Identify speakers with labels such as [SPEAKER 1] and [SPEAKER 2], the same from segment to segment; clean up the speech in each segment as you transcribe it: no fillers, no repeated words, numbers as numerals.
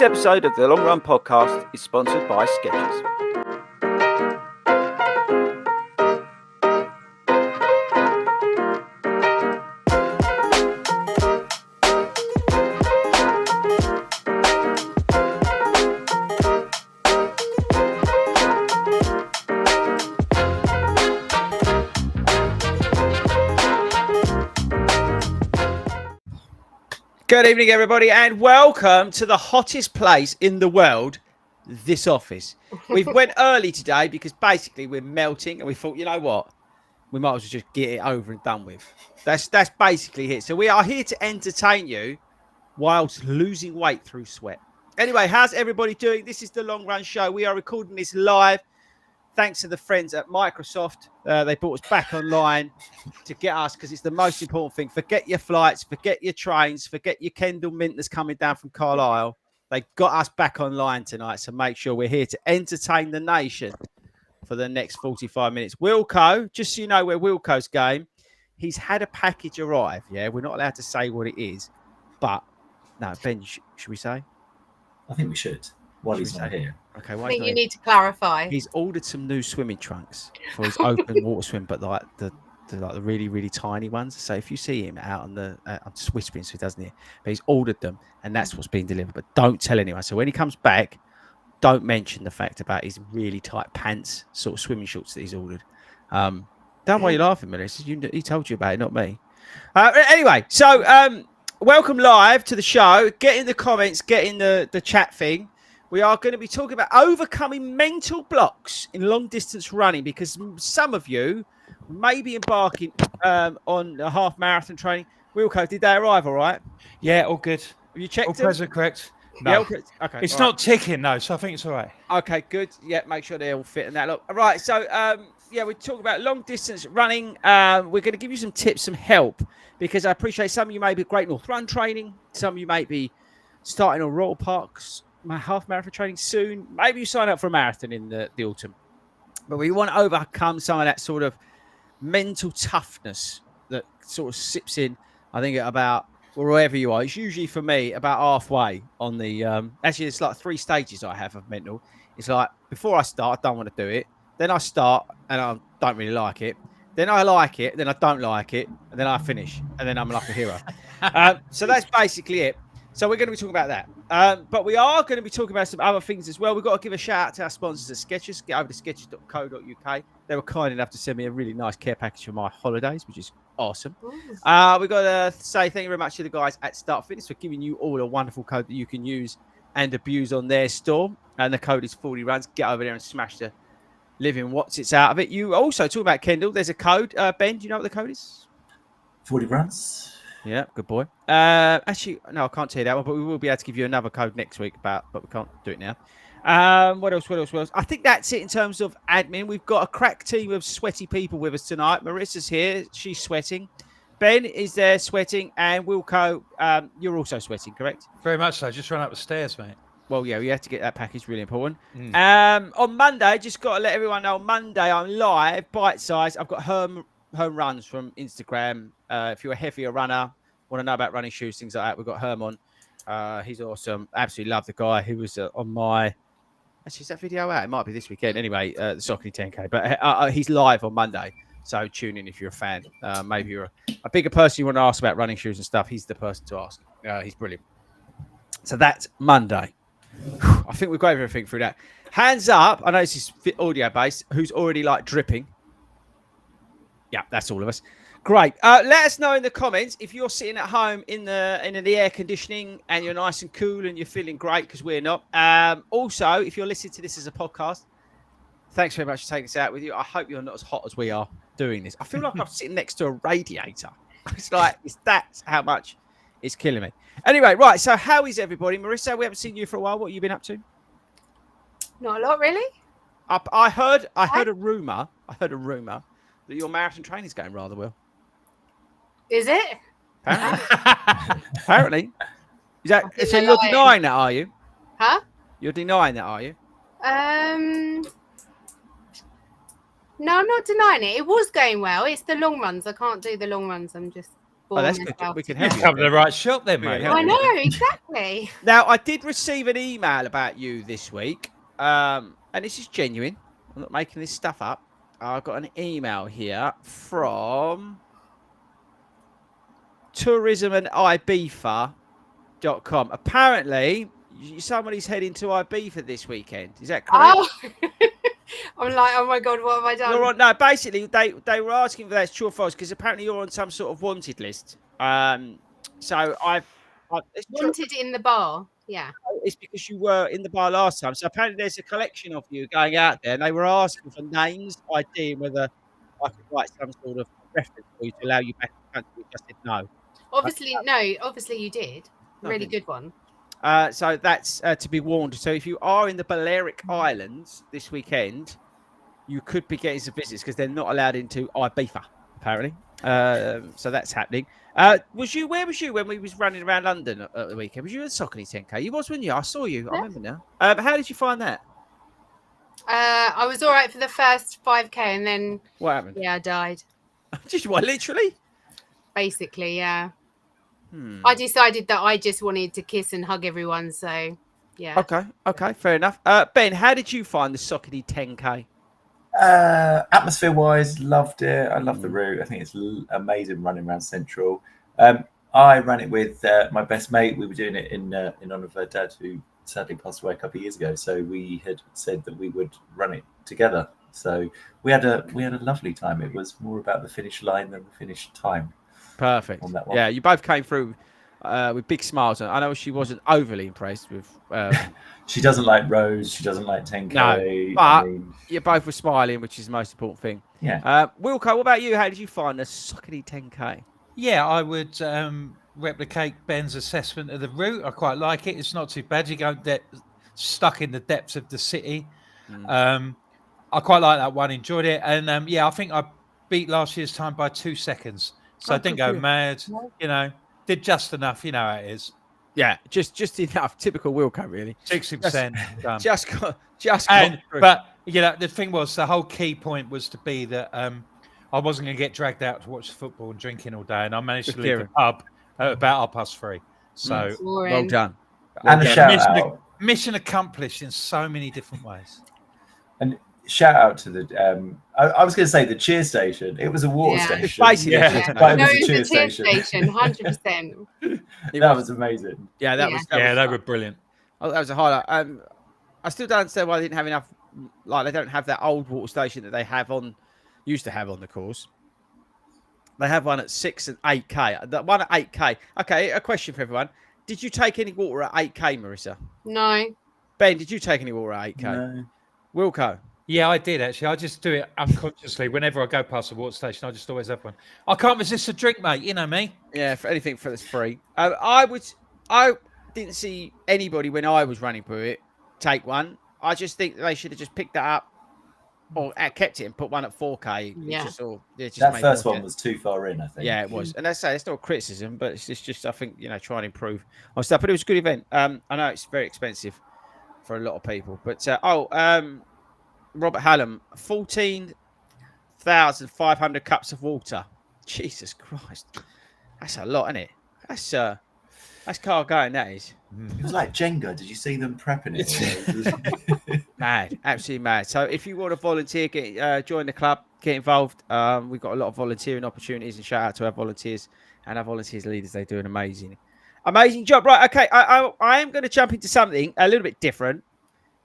[SPEAKER 1] This episode of the Long Run Podcast is sponsored by Skechers. Good evening, everybody, and welcome to the hottest place in the world, this office. We've went early today because basically we're melting, and we thought, you know what, we might as well just get it over and done with. That's basically it. So we are here to entertain you whilst losing weight through sweat. Anyway, how's everybody doing? This is the Long Run Show. We are recording this live. Thanks to the friends at Microsoft. They brought us back online to get us, because it's the most important thing. Forget your flights, forget your trains, forget your Kendall Mint that's coming down from Carlisle. They got us back online tonight, so make sure we're here to entertain the nation for the next 45 minutes. Wilco, just so you know where Wilco's going, he's had a package arrive. Yeah, we're not allowed to say what it is, but no, Ben, should we say?
[SPEAKER 2] I think we should. While he's not here.
[SPEAKER 1] Okay,
[SPEAKER 3] I think you need to clarify.
[SPEAKER 1] He's ordered some new swimming trunks for his open water swim, but like the really, really tiny ones. So if you see him out on the, I'm just whispering so he doesn't hear, but he's ordered them, and that's what's being delivered. But don't tell anyone. So when he comes back, don't mention the fact about his really tight pants, sort of swimming shorts that he's ordered. Don't worry, you're laughing, Melissa. He told you about it, not me. Anyway, so welcome live to the show. Get in the comments, get in the chat thing. We are going to be talking about overcoming mental blocks in long distance running, because some of you may be embarking on a half marathon training. Wilco, did they arrive all right?
[SPEAKER 4] Yeah, all good.
[SPEAKER 1] Have you checked
[SPEAKER 4] all
[SPEAKER 1] them?
[SPEAKER 4] present correct? No.
[SPEAKER 1] Yeah, okay.
[SPEAKER 4] It's not ticking, though, so I think it's all right.
[SPEAKER 1] Okay, good. Yeah, make sure they all fit in that look. All right, so, yeah, we talk about long distance running. We're going to give you some tips, some help, because I appreciate some of you may be Great North Run training. Some of you may be starting on Royal Parks, my half marathon training soon. Maybe you sign up for a marathon in the autumn. But we want to overcome some of that sort of mental toughness that sort of sips in, I think, at about wherever you are. It's usually, for me, about halfway on the actually it's like 3 stages I have of mental. It's like before I start, I don't want to do it. Then I start and I don't really like it. Then I like it, then I don't like it, and then I finish, and then I'm like a hero. So that's basically it. So we're going to be talking about that. But we are going to be talking about some other things as well. We've got to give a shout out to our sponsors at Skechers. Get over to skechers.co.uk. They were kind enough to send me a really nice care package for my holidays, which is awesome. We've got to say thank you very much to the guys at Start Fitness for giving you all a wonderful code that you can use and abuse on their store. And the code is 40 runs. Get over there and smash the living what's it's out of it. You also talk about Kendall. There's a code. Ben, do you know what the code is?
[SPEAKER 2] 40 runs.
[SPEAKER 1] Yeah, good boy. Actually, no, I can't tell you that one, but we will be able to give you another code next week but we can't do it now. What else? I think that's it in terms of admin. We've got a crack team of sweaty people with us tonight. Marissa's here. She's sweating. Ben is there sweating. And Wilco, you're also sweating, correct?
[SPEAKER 4] Very much so. Just run up the stairs, mate.
[SPEAKER 1] Well, yeah, we have to get that package. Really important. On Monday, just got to let everyone know, on Monday, I'm live, bite-sized. I've got home runs from Instagram. If you're a heavier runner, want to know about running shoes, things like that, we've got Herm on. He's awesome. Absolutely love the guy. He was on my... Actually, is that video out? It might be this weekend. Anyway, the Saucony 10K. But he's live on Monday. So tune in if you're a fan. Maybe you're a bigger person you want to ask about running shoes and stuff. He's the person to ask. He's brilliant. So that's Monday. I think we've got everything through that. Hands up. I know this is audio-based. Who's already, like, dripping? Yeah, that's all of us. Great. Let us know in the comments if you're sitting at home in the air conditioning and you're nice and cool and you're feeling great, because we're not. Also, if you're listening to this as a podcast, thanks very much for taking us out with you. I hope you're not as hot as we are doing this. I feel like I'm sitting next to a radiator. It's like, that's how much it's killing me. Anyway, right. So how is everybody? Marissa, we haven't seen you for a while. What have you been up to?
[SPEAKER 3] Not a lot, really.
[SPEAKER 1] I heard a rumor. That your marathon training is going rather well.
[SPEAKER 3] Is it?
[SPEAKER 1] Apparently. Is that so? You're denying that, are you?
[SPEAKER 3] Huh?
[SPEAKER 1] You're denying that, are you?
[SPEAKER 3] No, I'm not denying it. It was going well. It's the long runs. I can't do the long runs. I'm just bore
[SPEAKER 1] that's good.
[SPEAKER 3] myself
[SPEAKER 1] We can
[SPEAKER 3] to
[SPEAKER 1] help
[SPEAKER 3] death.
[SPEAKER 1] you.
[SPEAKER 4] Come to the right shop then,
[SPEAKER 1] We can
[SPEAKER 4] mate.
[SPEAKER 1] help
[SPEAKER 3] I
[SPEAKER 1] you.
[SPEAKER 3] know, exactly.
[SPEAKER 1] Now, I did receive an email about you this week, and this is genuine. I'm not making this stuff up. I got an email here from tourismandibiza.com. Apparently, somebody's heading to Ibiza this weekend. Is that correct?
[SPEAKER 3] Oh, I'm like, oh my God, what have I done?
[SPEAKER 1] You're on, no, basically, they were asking for that's true or false because apparently you're on some sort of wanted list. So it's true.
[SPEAKER 3] Wanted in the bar. Yeah.
[SPEAKER 1] It's because you were in the bar last time. So apparently there's a collection of you going out there, and they were asking for names, ID, and whether I could write some sort of reference for you to allow you back in the country. I just said no.
[SPEAKER 3] Obviously you did. Really
[SPEAKER 1] Okay.
[SPEAKER 3] good one.
[SPEAKER 1] So that's to be warned. So if you are in the Balearic Islands this weekend, you could be getting some visits because they're not allowed into Ibiza, apparently. So that's happening. Where was you when we was running around London at the weekend? Was you at Socony 10K? You was, weren't you? I saw you. I
[SPEAKER 3] Yeah.
[SPEAKER 1] remember now. How did you find that?
[SPEAKER 3] I was all right for the first 5K and then,
[SPEAKER 1] What happened?
[SPEAKER 3] yeah, I died.
[SPEAKER 1] Just what? Literally?
[SPEAKER 3] Basically, yeah. I decided that I just wanted to kiss and hug everyone. So, yeah.
[SPEAKER 1] Okay. Fair enough. Ben, how did you find the Socony 10K?
[SPEAKER 2] Atmosphere wise, loved it. I love the route. I think it's amazing running around Central. I ran it with my best mate. We were doing it in honor of her dad, who sadly passed away a couple of years ago. So we had said that we would run it together. So we had a lovely time. It was more about the finish line than the finish time.
[SPEAKER 1] Perfect.
[SPEAKER 2] On that one.
[SPEAKER 1] Yeah, you both came through with big smiles. I know she wasn't overly impressed with.
[SPEAKER 2] She doesn't like roads. She doesn't like 10K.
[SPEAKER 1] No, but you both were smiling, which is the most important thing.
[SPEAKER 2] Yeah.
[SPEAKER 1] Wilco, what about you? How did you find the Socony 10K?
[SPEAKER 4] Yeah, I would replicate Ben's assessment of the route. I quite like it. It's not too bad. You go stuck in the depths of the city. I quite like that one. Enjoyed it. And I think I beat last year's time by 2 seconds. So I didn't go mad. Did just enough. You know how it is.
[SPEAKER 1] Yeah, just enough. Typical Wilco, really.
[SPEAKER 4] 60% done.
[SPEAKER 1] Just got through.
[SPEAKER 4] But the thing was, the whole key point was to be that I wasn't going to get dragged out to watch football and drinking all day, and I managed to leave the pub at about 3:30. So
[SPEAKER 1] well done.
[SPEAKER 2] And a shout out.
[SPEAKER 4] Mission accomplished in so many different ways.
[SPEAKER 2] And shout out to the I was going to say the cheer station. It was a water station.
[SPEAKER 1] It's basically
[SPEAKER 2] But it was a
[SPEAKER 3] it's
[SPEAKER 2] cheer
[SPEAKER 3] a cheer
[SPEAKER 2] station.
[SPEAKER 3] 100%.
[SPEAKER 2] That was amazing.
[SPEAKER 1] Yeah, that was
[SPEAKER 4] they were brilliant.
[SPEAKER 1] Oh, that was a highlight. I still don't understand why they didn't have enough. Like they don't have that old water station that they used to have on the course. They have one at 6 and 8K. The one at 8K. Okay, a question for everyone: did you take any water at 8K, Marissa?
[SPEAKER 3] No.
[SPEAKER 1] Ben, did you take any water at 8K?
[SPEAKER 2] No.
[SPEAKER 1] Wilco?
[SPEAKER 4] Yeah, I did actually. I just do it unconsciously. Whenever I go past a water station, I just always have one. I can't resist a drink, mate. You know me.
[SPEAKER 1] Yeah, for anything that's free. I didn't see anybody when I was running through it take one. I just think they should have just picked that up or kept it and put one at 4K.
[SPEAKER 3] Yeah.
[SPEAKER 2] That first one was too far in, I think.
[SPEAKER 1] Yeah, it was. And that's not a criticism, but it's just I think, try and improve on stuff. But it was a good event. I know it's very expensive for a lot of people. But, Robert Hallam, 14,500 cups of water. Jesus Christ. That's a lot, isn't it? That's car going, that is.
[SPEAKER 2] It was like Jenga. Did you see them prepping it?
[SPEAKER 1] Mad, absolutely mad. So if you want to volunteer, join the club, get involved. We've got a lot of volunteering opportunities, and shout out to our volunteers and our volunteers leaders. They do an amazing job. Right, okay. I am going to jump into something a little bit different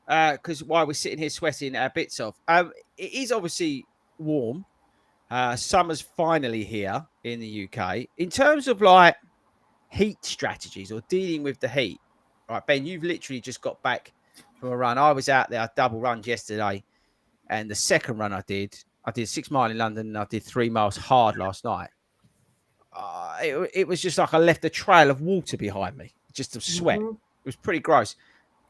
[SPEAKER 1] because while we're sitting here sweating bits off, it is obviously warm. Summer's finally here in the UK. In terms of like heat strategies or dealing with the heat, right, Ben, you've literally just got back from a run. I was out there, I double run yesterday, and the second run I did 6 miles in London and I did 3 miles hard last night. It was just like I left a trail of water behind me, just of sweat. It was pretty gross.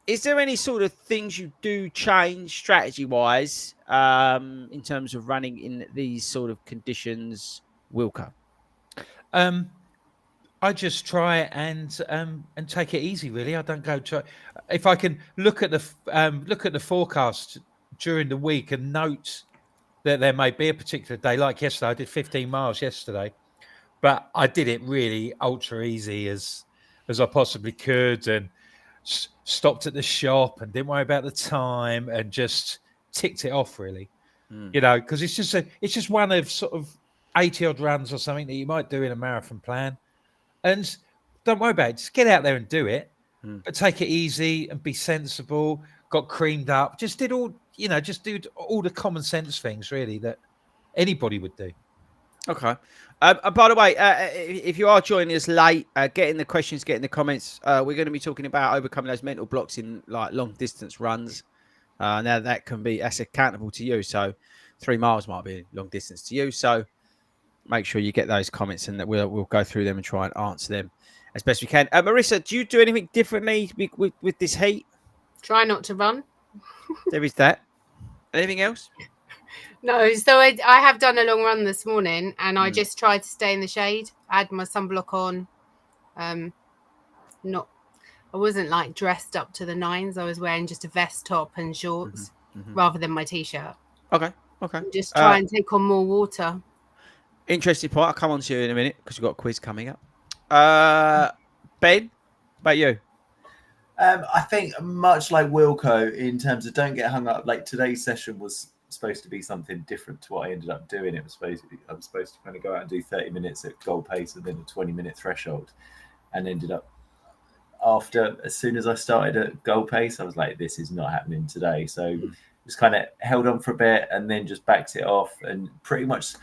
[SPEAKER 1] Is there any sort of things you do change strategy-wise in terms of running in these sort of conditions, Wilco?
[SPEAKER 4] I just try and take it easy. Really, I don't go try. If I can look at the forecast during the week and note that there may be a particular day, like yesterday, I did 15 miles yesterday. but I did it really ultra easy as I possibly could, and stopped at the shop and didn't worry about the time and just ticked it off really. You know, because it's just one of sort of 80 odd runs or something that you might do in a marathon plan, and don't worry about it. Just get out there and do it, but take it easy and be sensible. Got creamed up. Just did all, just do all the common sense things really that anybody would do.
[SPEAKER 1] Okay. By the way, if you are joining us late, get in the questions, get in the comments. We're going to be talking about overcoming those mental blocks in like long distance runs. Now that's accountable to you. So 3 miles might be long distance to you. So make sure you get those comments, and that we'll go through them and try and answer them as best we can. Marissa, do you do anything differently with this heat?
[SPEAKER 3] Try not to run.
[SPEAKER 1] There is that. Anything else?
[SPEAKER 3] No, so I have done a long run this morning, and I just tried to stay in the shade. I had my sunblock on. I wasn't like dressed up to the nines. I was wearing just a vest top and shorts rather than my t-shirt.
[SPEAKER 1] Okay.
[SPEAKER 3] Just try and take on more water.
[SPEAKER 1] Interesting point. I'll come on to you in a minute because we've got a quiz coming up. Ben, about you?
[SPEAKER 2] I think much like Wilco in terms of don't get hung up. Like today's session was supposed to be something different to what I ended up doing. I was supposed to kind of go out and do 30 minutes at goal pace and then a 20-minute threshold, and ended up as soon as I started at goal pace, I was like, this is not happening today. So just kind of held on for a bit and then just backed it off and pretty much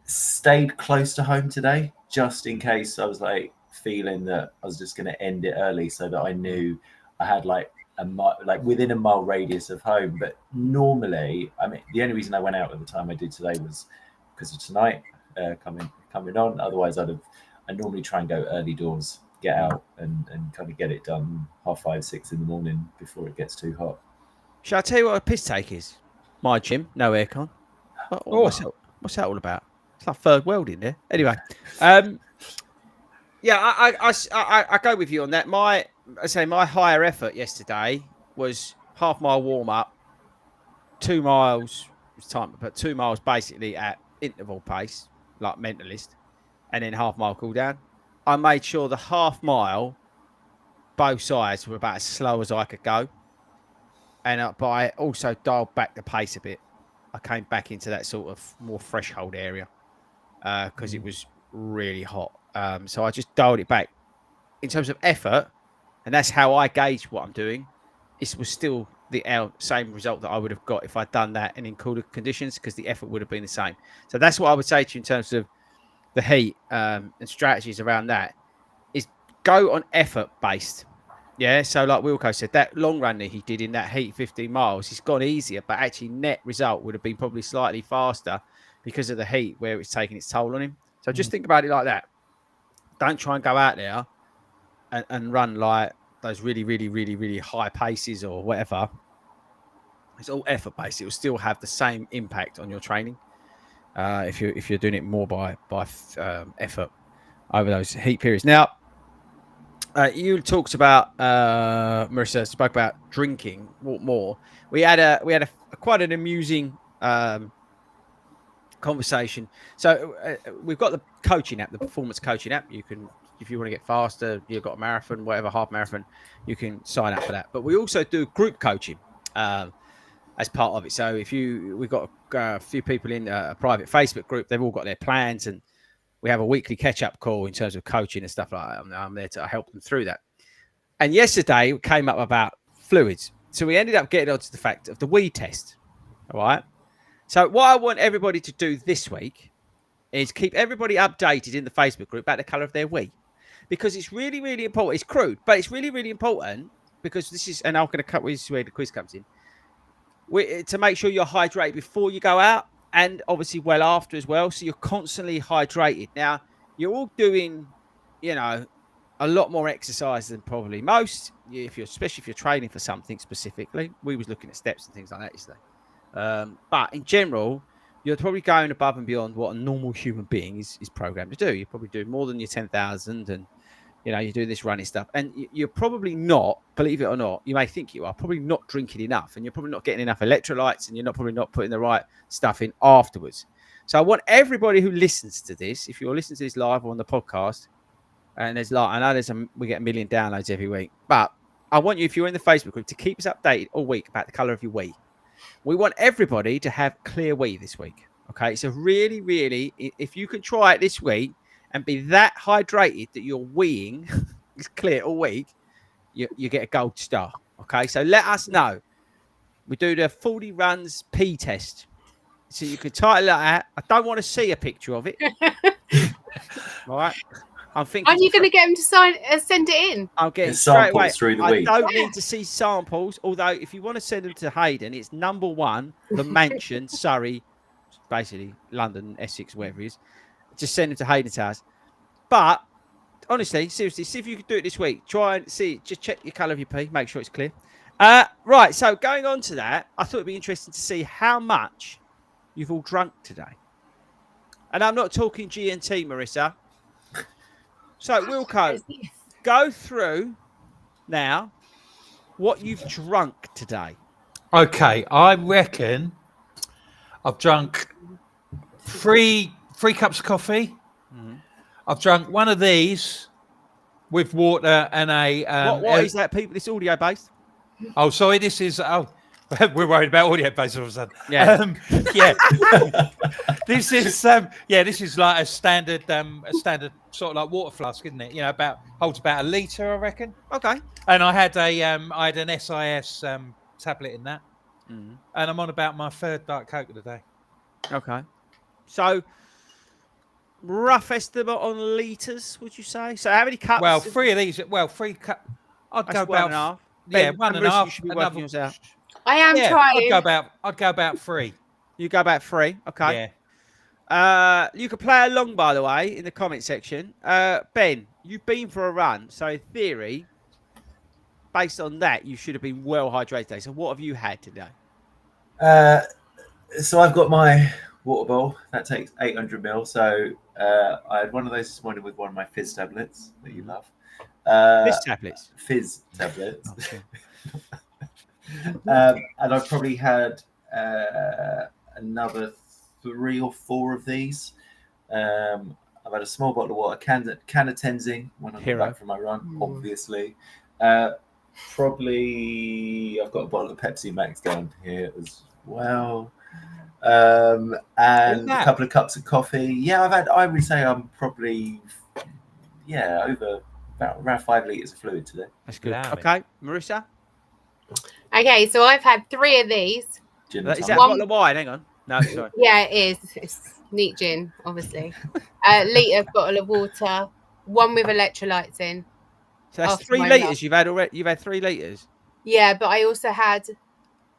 [SPEAKER 2] stayed close to home today, just in case I was like feeling that I was just going to end it early, so that I knew I had like within a mile radius of home. But normally, I mean, the only reason I went out at the time I did today was because of tonight coming on. Otherwise, I normally try and go early doors, get out and kind of get it done 5:30, 6 in the morning before it gets too hot.
[SPEAKER 1] Shall I tell you what a piss take is? My gym, no aircon. What's that all about? It's like third world in there. Anyway, yeah, I go with you on that. My higher effort yesterday was half mile warm up, 2 miles time, but 2 miles basically at interval pace, like mentalist, and then half mile cool down. I made sure the half mile, both sides were about as slow as I could go, but I also dialed back the pace a bit. I came back into that sort of more threshold area because it was really hot. So I just dialed it back in terms of effort, and that's how I gauge what I'm doing. It was still the same result that I would have got if I'd done that and in cooler conditions, because the effort would have been the same. So that's what I would say to you in terms of the heat and strategies around that, is go on effort based. Yeah, so like Wilco said, that long run that he did in that heat, 15 miles, he's gone easier, but actually net result would have been probably slightly faster because of the heat where it's taking its toll on him. So just think about it like that. Don't try and go out there and run like those really, really, really, really high paces or whatever. It's all effort based. It will still have the same impact on your training if you're doing it more by effort over those heat periods. Now, you talked about Marissa spoke about drinking more. We had quite an amusing conversation. So we've got the coaching app, the performance coaching app. You can, if you want to get faster, you've got a marathon, whatever, half marathon, you can sign up for that. But we also do group coaching as part of it. So we've got a few people in a private Facebook group. They've all got their plans, and we have a weekly catch-up call in terms of coaching and stuff like that. I'm there to help them through that. And yesterday it came up about fluids. So we ended up getting onto the fact of the wee test. All right. So what I want everybody to do this week is keep everybody updated in the Facebook group about the colour of their wee, because it's really, really important. It's crude, but it's really, really important, because this is, and I'm going to cut this is where the quiz comes in, to make sure you're hydrated before you go out, and obviously well after as well. So you're constantly hydrated. Now, you're all doing, a lot more exercise than probably most, especially if you're training for something specifically. We was looking at steps and things like that yesterday. But in general, you're probably going above and beyond what a normal human being is programmed to do. You're probably doing more than your 10,000, and you do this running stuff, and you're probably not, believe it or not, you may think you are probably not drinking enough, and you're probably not getting enough electrolytes, and you're probably not putting the right stuff in afterwards. So I want everybody who listens to this, if you're listening to this live or on the podcast, and I know we get 1 million downloads every week, but I want you, if you're in the Facebook group, to keep us updated all week about the colour of your wee. We want everybody to have clear wee this week. Okay, so really, really, if you can try it this week and be that hydrated that your weeing is clear all week, you get a gold star. Okay, so let us know. We do the 40 runs P test. So you can title that. I don't want to see a picture of it. All right. I'm thinking.
[SPEAKER 3] Are you going to get him to send it in?
[SPEAKER 1] I'll get it
[SPEAKER 2] samples
[SPEAKER 1] straight away.
[SPEAKER 2] through the
[SPEAKER 1] I
[SPEAKER 2] week.
[SPEAKER 1] don't need to see samples. Although, if you want to send them to Hayden, it's number 1, the mansion, Surrey, basically London, Essex, wherever it is. Just send them to Hayden's house. But honestly, seriously, see if you can do it this week. Try and see. Just check your colour of your pee. Make sure it's clear. Right. So going on to that, I thought it'd be interesting to see how much you've all drunk today. And I'm not talking G&T, Marissa. So, Wilco, go through now what you've drunk today.
[SPEAKER 4] Okay, I reckon I've drunk three cups of coffee. Mm-hmm. I've drunk one of these with water and a.
[SPEAKER 1] What is that, people? This audio based?
[SPEAKER 4] Oh, sorry. This is. Oh, we're worried about audio based all of a sudden.
[SPEAKER 1] Yeah.
[SPEAKER 4] Yeah. This is. This is like a standard sort of like water flask, isn't it? You know, holds about 1 litre, I reckon.
[SPEAKER 1] Okay.
[SPEAKER 4] And I had an SIS tablet in that, and I'm on about my 3rd Diet Coke of the day.
[SPEAKER 1] Okay. So, rough estimate on litres, would you say? So, how many cups?
[SPEAKER 4] Well, 3 of these. Well, 3 cups. I'd go about
[SPEAKER 1] 1.5.
[SPEAKER 4] Yeah, 1.5.
[SPEAKER 1] You should be working yours out.
[SPEAKER 3] I am trying.
[SPEAKER 4] I'd go about 3.
[SPEAKER 1] You go about 3. Okay. Yeah. You can play along, by the way, in the comment section. Ben, you've been for a run, so in theory, based on that, you should have been well hydrated today. So, what have you had today?
[SPEAKER 2] So I've got my water bowl that takes 800 ml. So I had one of those this morning with one of my fizz tablets that you love.
[SPEAKER 1] Fizz tablets.
[SPEAKER 2] Fizz tablets.
[SPEAKER 1] Okay.
[SPEAKER 2] And I've probably had another 3 or 4 of these. I've had a small bottle of water, can of Tenzing when I got back from my run, obviously. Probably I've got a bottle of Pepsi Max down here as well. And a couple of cups of coffee. Yeah, I would say I'm probably over around 5 litres of fluid today.
[SPEAKER 1] That's good. Okay, Marissa?
[SPEAKER 3] Okay, so I've had 3 of these.
[SPEAKER 1] Is that a bottle of wine? Hang on. No, sorry.
[SPEAKER 3] Yeah, it is. It's neat gin, obviously. Litre bottle of water, one with electrolytes in.
[SPEAKER 1] So that's 3 litres you've had already. You've had 3 litres.
[SPEAKER 3] Yeah, but I also had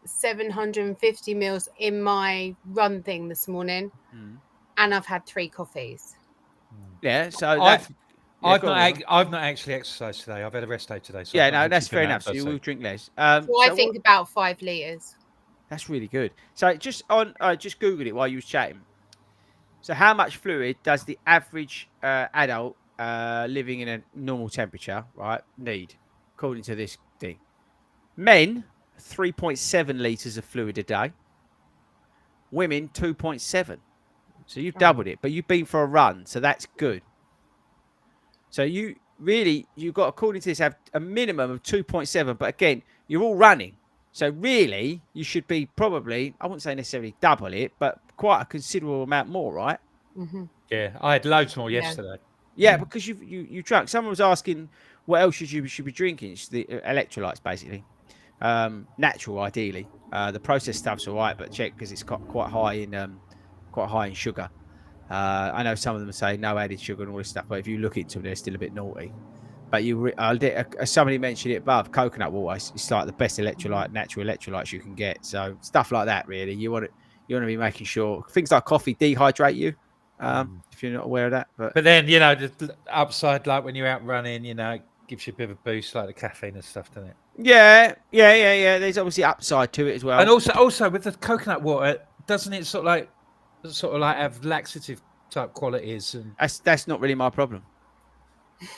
[SPEAKER 3] 750 mils in my run thing this morning, and I've had 3 coffees.
[SPEAKER 1] Yeah, so
[SPEAKER 4] I've not actually exercised today. I've had a rest day today. So
[SPEAKER 1] that's fair enough. So you will drink less.
[SPEAKER 3] So I think about 5 litres.
[SPEAKER 1] That's really good. So just Googled it while you was chatting. So how much fluid does the average adult living in a normal temperature, right, need, according to this thing? Men, 3.7 litres of fluid a day. Women, 2.7. So you've doubled it, but you've been for a run, so that's good. So you've got, according to this, have a minimum of 2.7. But again, you're all running. So really, you should be probably, I wouldn't say necessarily double it, but quite a considerable amount more, right?
[SPEAKER 3] Mm-hmm.
[SPEAKER 4] Yeah, I had loads more yesterday.
[SPEAKER 1] Yeah, because you drank. Someone was asking what else you should be drinking. It's the electrolytes, basically. Natural, ideally. The processed stuff's all right, but check because it's quite high in sugar. I know some of them say no added sugar and all this stuff, but if you look into them, they're still a bit naughty. But somebody mentioned it above, coconut water. It's like the best natural electrolytes you can get. So stuff like that, really. You want to be making sure things like coffee dehydrate you. If you're not aware of that, but
[SPEAKER 4] then the upside, like when you're out running, it gives you a bit of a boost, like the caffeine and stuff, doesn't it?
[SPEAKER 1] Yeah. There's obviously upside to it as well.
[SPEAKER 4] And also with the coconut water, doesn't it sort of like have laxative type qualities? And
[SPEAKER 1] that's not really my problem.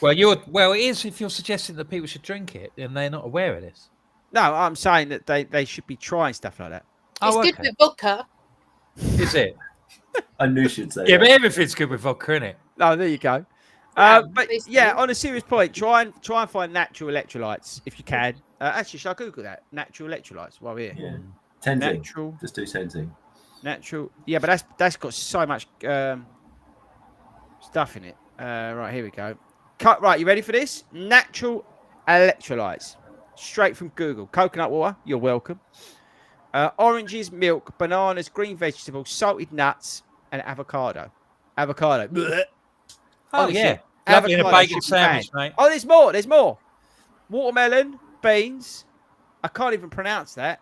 [SPEAKER 4] Well, it is if you're suggesting that people should drink it and they're not aware of this.
[SPEAKER 1] No, I'm saying that they should be trying stuff like that.
[SPEAKER 3] It's good with vodka.
[SPEAKER 4] Is it?
[SPEAKER 2] I knew she'd say
[SPEAKER 4] Yeah,
[SPEAKER 2] that.
[SPEAKER 4] but everything's good with vodka, isn't it?
[SPEAKER 1] Oh, there you go.
[SPEAKER 3] Yeah,
[SPEAKER 1] But
[SPEAKER 3] basically.
[SPEAKER 1] yeah, on a serious point, try and find natural electrolytes if you can. Actually, should I Google that? Natural electrolytes while we're here.
[SPEAKER 2] Yeah. Tenzing.
[SPEAKER 1] Natural.
[SPEAKER 2] Just do Tenzing.
[SPEAKER 1] Natural. Yeah, but that's got so much stuff in it. Right, here we go. Right, you ready for this? Natural electrolytes. Straight from Google. Coconut water, you're welcome. Oranges, milk, bananas, green vegetables, salted nuts, and avocado. Avocado. Blech.
[SPEAKER 4] Oh,
[SPEAKER 1] Honestly,
[SPEAKER 4] yeah. Lovely in a
[SPEAKER 1] avocado
[SPEAKER 4] bacon
[SPEAKER 1] should be banned.
[SPEAKER 4] sandwich, mate.
[SPEAKER 1] Oh, there's more. There's more. Watermelon, beans. I can't even pronounce that.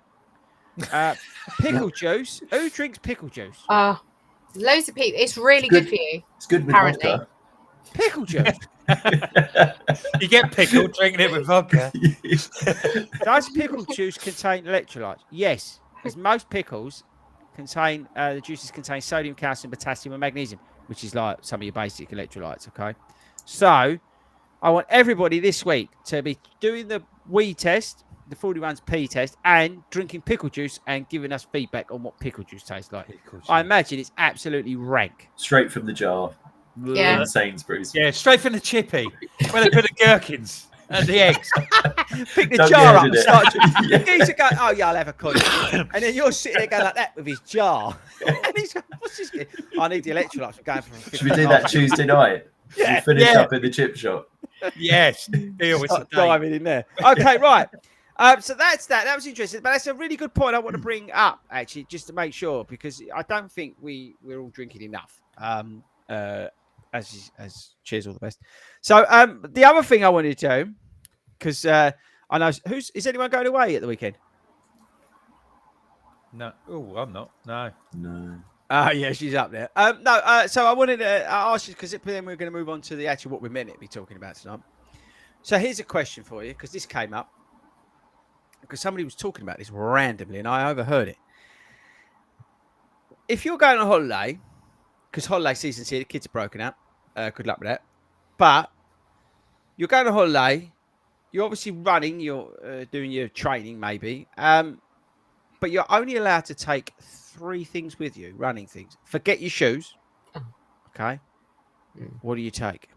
[SPEAKER 1] Pickle juice. Who drinks pickle juice?
[SPEAKER 3] Loads of people. It's really good for you.
[SPEAKER 2] It's good with
[SPEAKER 3] Apparently.
[SPEAKER 2] vodka.
[SPEAKER 1] Pickle juice.
[SPEAKER 4] You get pickled, drinking it with vodka.
[SPEAKER 1] Does pickle juice contain electrolytes? Yes, because most pickles contain the juices contain sodium, calcium, potassium, and magnesium, which is like some of your basic electrolytes. Okay, so I want everybody this week to be doing the WE test, the 41's P test, and drinking pickle juice and giving us feedback on what pickle juice tastes like. I imagine it's absolutely rank.
[SPEAKER 2] Straight from the jar.
[SPEAKER 3] Yeah.
[SPEAKER 2] In Sainsbury's.
[SPEAKER 4] Yeah, straight from the chippy. Where they put the gherkins and the eggs.
[SPEAKER 1] Pick the
[SPEAKER 2] Don't
[SPEAKER 1] jar
[SPEAKER 2] edit
[SPEAKER 1] up and
[SPEAKER 2] it.
[SPEAKER 1] start drinking.
[SPEAKER 2] Yeah.
[SPEAKER 1] Geezer go, oh yeah, I'll have a cod. And then you're sitting there going like that with his jar. And he's going, what's this? I need the electrolytes. I'm going for
[SPEAKER 2] Should we do that Tuesday night?
[SPEAKER 1] Yeah.
[SPEAKER 2] We finish
[SPEAKER 4] Yeah.
[SPEAKER 2] up in the chip shop.
[SPEAKER 4] Yes. Deal with
[SPEAKER 1] Start
[SPEAKER 4] the date.
[SPEAKER 1] diving in there. Okay, right. So that's that. That was interesting, but that's a really good point I want to bring up actually, just to make sure, because I don't think we're all drinking enough. As cheers, all the best. So the other thing I wanted to do, because I know is anyone going away at the weekend?
[SPEAKER 4] No. Oh, I'm not. No.
[SPEAKER 2] No.
[SPEAKER 1] Yeah, she's up there. No, so I wanted to ask you, because then we're going to move on to the actual what we're meant to be talking about tonight. So here's a question for you, because this came up because somebody was talking about this randomly and I overheard it. If you're going on holiday, because holiday season's here, the kids are broken up. Good luck with that. But you're going on holiday, you're obviously running, you're doing your training maybe, but you're only allowed to take 3 things with you, running things. Forget your shoes. Okay. What do you take?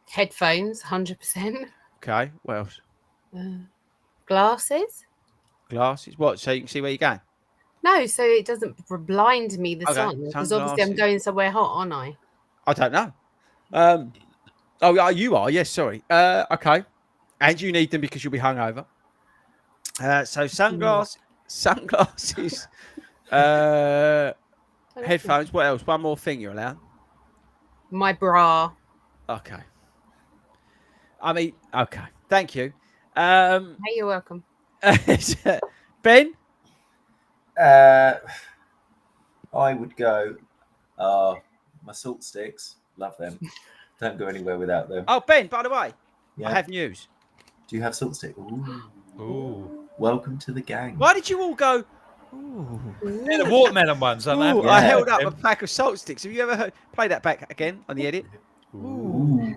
[SPEAKER 3] Headphones, 100%.
[SPEAKER 1] Okay. What else?
[SPEAKER 3] Glasses?
[SPEAKER 1] Glasses. What? So you can see where you're going?
[SPEAKER 3] No, so it doesn't blind me the
[SPEAKER 1] Okay,
[SPEAKER 3] sun. Because obviously I'm
[SPEAKER 1] sunglasses.
[SPEAKER 3] going somewhere hot, aren't I?
[SPEAKER 1] I don't know. Oh, yeah, you are. Yes, sorry. Okay. And you need them because you'll be hungover. So sunglasses, headphones. What else? One more thing you're allowed.
[SPEAKER 3] My bra.
[SPEAKER 1] Okay. I mean, okay. Thank you.
[SPEAKER 3] Hey, you're welcome.
[SPEAKER 1] Ben?
[SPEAKER 2] I would go. My salt sticks. Love them. Don't go anywhere without them.
[SPEAKER 1] Oh, Ben, by the way,
[SPEAKER 2] Yeah.
[SPEAKER 1] I have news.
[SPEAKER 2] Do you have salt sticks?
[SPEAKER 4] Ooh.
[SPEAKER 2] Welcome to the gang.
[SPEAKER 1] Why did you all go? Ooh.
[SPEAKER 4] They're the watermelon ones, aren't
[SPEAKER 1] Ooh,
[SPEAKER 4] they?
[SPEAKER 1] I
[SPEAKER 2] Yeah.
[SPEAKER 1] held up a pack of salt sticks. Have you ever heard? Play that back again on the edit.
[SPEAKER 2] Ooh.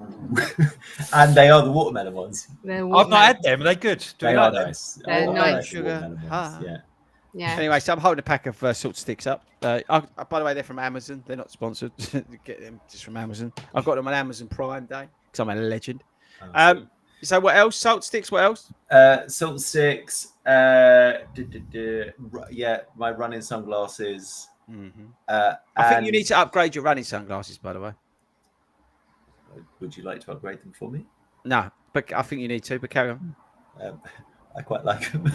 [SPEAKER 2] And they are the watermelon ones.
[SPEAKER 3] They're
[SPEAKER 4] I've not had them. Are they good? Do
[SPEAKER 2] They
[SPEAKER 4] we
[SPEAKER 2] are
[SPEAKER 4] like them?
[SPEAKER 2] nice.
[SPEAKER 3] They're
[SPEAKER 2] I like
[SPEAKER 3] nice.
[SPEAKER 2] the watermelon ones,
[SPEAKER 1] Ah.
[SPEAKER 2] Yeah.
[SPEAKER 3] Yeah.
[SPEAKER 1] Anyway, so I'm holding a pack of salt sticks up. By the way, they're from Amazon. They're not sponsored. Get them just from Amazon. I've got them on Amazon Prime Day because I'm a legend. So what else? Salt sticks. What else?
[SPEAKER 2] Salt sticks. Yeah, my running sunglasses.
[SPEAKER 1] I think you need to upgrade your running sunglasses. By the way,
[SPEAKER 2] Would you like to upgrade them for me?
[SPEAKER 1] no, but I think you need to. But carry on.
[SPEAKER 2] I quite like them.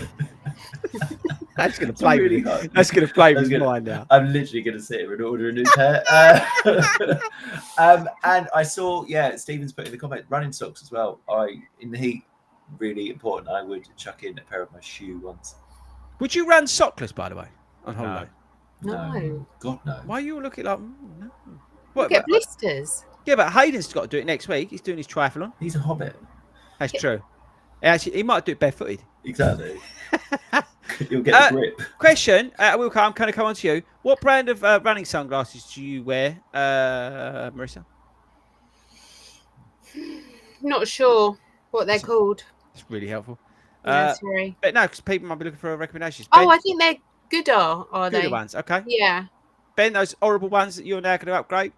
[SPEAKER 1] That's going to
[SPEAKER 2] It's
[SPEAKER 1] play
[SPEAKER 2] really
[SPEAKER 1] with you.
[SPEAKER 2] hard.
[SPEAKER 1] That's going to play with
[SPEAKER 2] That's
[SPEAKER 1] his
[SPEAKER 2] gonna-
[SPEAKER 1] mind now.
[SPEAKER 2] I'm literally going to sit here and order a new pair. And I saw, Stephen's put in the comment, running socks as well. In the heat, really important. I would chuck in a pair of my shoe ones.
[SPEAKER 1] Would you run sockless, by the way, on holiday?
[SPEAKER 3] No.
[SPEAKER 2] God, no.
[SPEAKER 1] Why are you all looking like? No.
[SPEAKER 3] You
[SPEAKER 1] What?
[SPEAKER 3] get blisters.
[SPEAKER 1] Yeah, but Hayden's got to do it next week. He's doing his triathlon.
[SPEAKER 2] He's a hobbit.
[SPEAKER 1] That's true. Actually, he might do it barefooted.
[SPEAKER 2] Exactly. You'll get the grip.
[SPEAKER 1] Question, I'm going to come on to you. What brand of running sunglasses do you wear, Marissa?
[SPEAKER 3] Not sure what they're called.
[SPEAKER 1] It's really helpful.
[SPEAKER 3] Yeah, sorry.
[SPEAKER 1] But no, because people might be looking for recommendations.
[SPEAKER 3] Oh, I think they're Gooder, are
[SPEAKER 1] Good
[SPEAKER 3] they?
[SPEAKER 1] ones. Okay.
[SPEAKER 3] Yeah.
[SPEAKER 1] Ben, those horrible ones that you're now going to upgrade?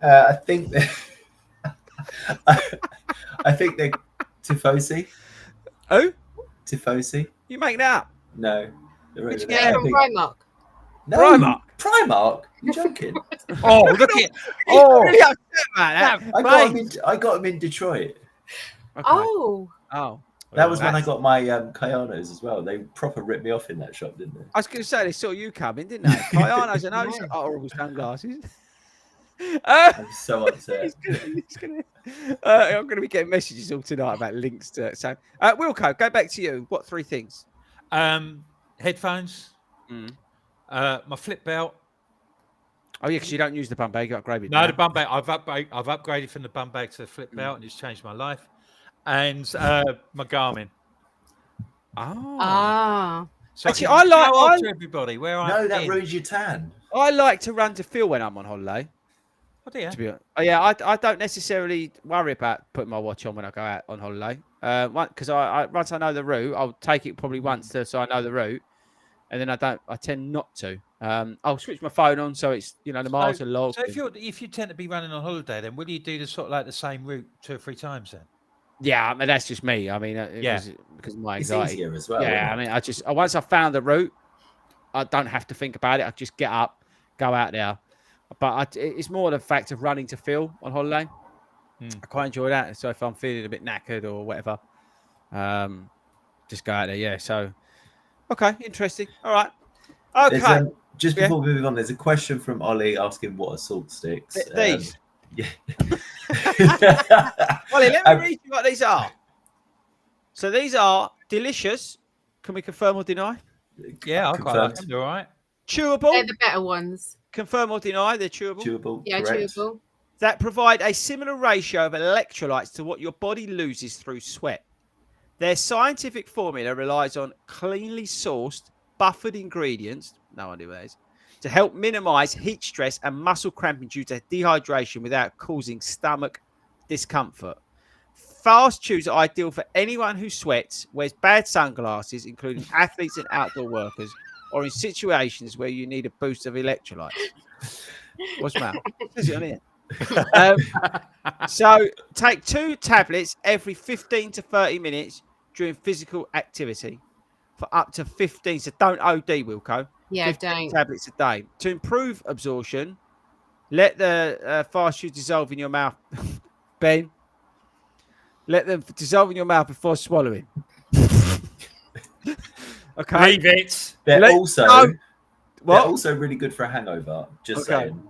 [SPEAKER 2] I think I think they're Tifosi.
[SPEAKER 1] Who?
[SPEAKER 2] Tifosi?
[SPEAKER 1] You make that up?
[SPEAKER 2] No.
[SPEAKER 1] Where'd you
[SPEAKER 3] They're
[SPEAKER 1] get
[SPEAKER 3] from
[SPEAKER 2] think-
[SPEAKER 3] Primark.
[SPEAKER 2] No,
[SPEAKER 1] Primark?
[SPEAKER 2] Primark? You joking?
[SPEAKER 4] Oh, look at
[SPEAKER 1] Oh, really upset about that.
[SPEAKER 2] I got them in Detroit.
[SPEAKER 1] Okay.
[SPEAKER 3] Oh,
[SPEAKER 2] That was when I
[SPEAKER 1] that's-
[SPEAKER 2] got my Kayanos as well. They proper ripped me off in that shop, didn't they?
[SPEAKER 1] I was going to say they saw you coming, didn't they? Kayanos and those
[SPEAKER 3] No.
[SPEAKER 1] horrible sunglasses.
[SPEAKER 2] I'm so upset.
[SPEAKER 1] I'm going to be getting messages all tonight about links to. So, Wilco, go back to you. What 3 things?
[SPEAKER 4] headphones, my flip belt.
[SPEAKER 1] Oh yeah, because you don't use the bum bag. You upgrade it.
[SPEAKER 4] No,
[SPEAKER 1] now.
[SPEAKER 4] the bum bag. I've upgraded from the bum bag to the flip belt, and it's changed my life. And my Garmin.
[SPEAKER 1] Oh.
[SPEAKER 4] So
[SPEAKER 1] Actually,
[SPEAKER 4] I can
[SPEAKER 1] I like-
[SPEAKER 4] show off
[SPEAKER 1] I-
[SPEAKER 4] to everybody where I
[SPEAKER 2] No,
[SPEAKER 4] am.
[SPEAKER 2] that ruins your tan.
[SPEAKER 1] I like to run to Phil when I'm on holiday.
[SPEAKER 4] Oh dear.
[SPEAKER 1] To be honest. Oh, yeah, I don't necessarily worry about putting my watch on when I go out on holiday. Because I once I know the route, I'll take it probably once so I know the route, and then I tend not to. I'll switch my phone on so it's the miles are logged.
[SPEAKER 4] So if you tend to be running on holiday, then will you do the sort of like the same route 2 or 3 times then?
[SPEAKER 1] Yeah, I mean that's just me. I mean,
[SPEAKER 4] Yeah.
[SPEAKER 1] because of my
[SPEAKER 2] It's
[SPEAKER 1] anxiety.
[SPEAKER 2] easier as well.
[SPEAKER 1] Yeah, I mean, once I found the route, I don't have to think about it. I just get up, go out there. But it's more the fact of running to Phil on holiday. I quite enjoy that. So if I'm feeling a bit knackered or whatever, just go out there. Yeah. So, okay, interesting. All right. Okay.
[SPEAKER 2] Just before we move on, there's a question from Ollie asking what are salt sticks.
[SPEAKER 1] These.
[SPEAKER 2] Yeah.
[SPEAKER 1] Ollie, let me read you what these are. So these are delicious. Can we confirm or deny?
[SPEAKER 4] Yeah, I quite like
[SPEAKER 2] Confirmed.
[SPEAKER 4] them. All right.
[SPEAKER 1] Chewable.
[SPEAKER 3] they're the better ones.
[SPEAKER 1] Confirm or deny they're chewable.
[SPEAKER 2] Chewable.
[SPEAKER 3] Yeah,
[SPEAKER 2] correct.
[SPEAKER 3] chewable.
[SPEAKER 1] That provide a similar ratio of electrolytes to what your body loses through sweat. Their scientific formula relies on cleanly sourced, buffered ingredients, no idea what that is, to help minimize heat stress and muscle cramping due to dehydration without causing stomach discomfort. Fast chews are ideal for anyone who sweats, wears bad sunglasses, including athletes and outdoor workers, or in situations where you need a boost of electrolytes. What's the matter? It says it on here. So take 2 tablets every 15 to 30 minutes during physical activity for up to 15. So don't OD, Wilco.
[SPEAKER 3] Yeah,
[SPEAKER 1] 15
[SPEAKER 3] don't.
[SPEAKER 1] tablets a day. To improve absorption, let the fast chews dissolve in your mouth. Ben, let them dissolve in your mouth before swallowing. Okay.
[SPEAKER 4] Leave it.
[SPEAKER 2] They're
[SPEAKER 1] Let-
[SPEAKER 2] also
[SPEAKER 1] no.
[SPEAKER 2] they're
[SPEAKER 1] What?
[SPEAKER 2] also really good for a hangover. Just
[SPEAKER 1] Okay.
[SPEAKER 2] saying.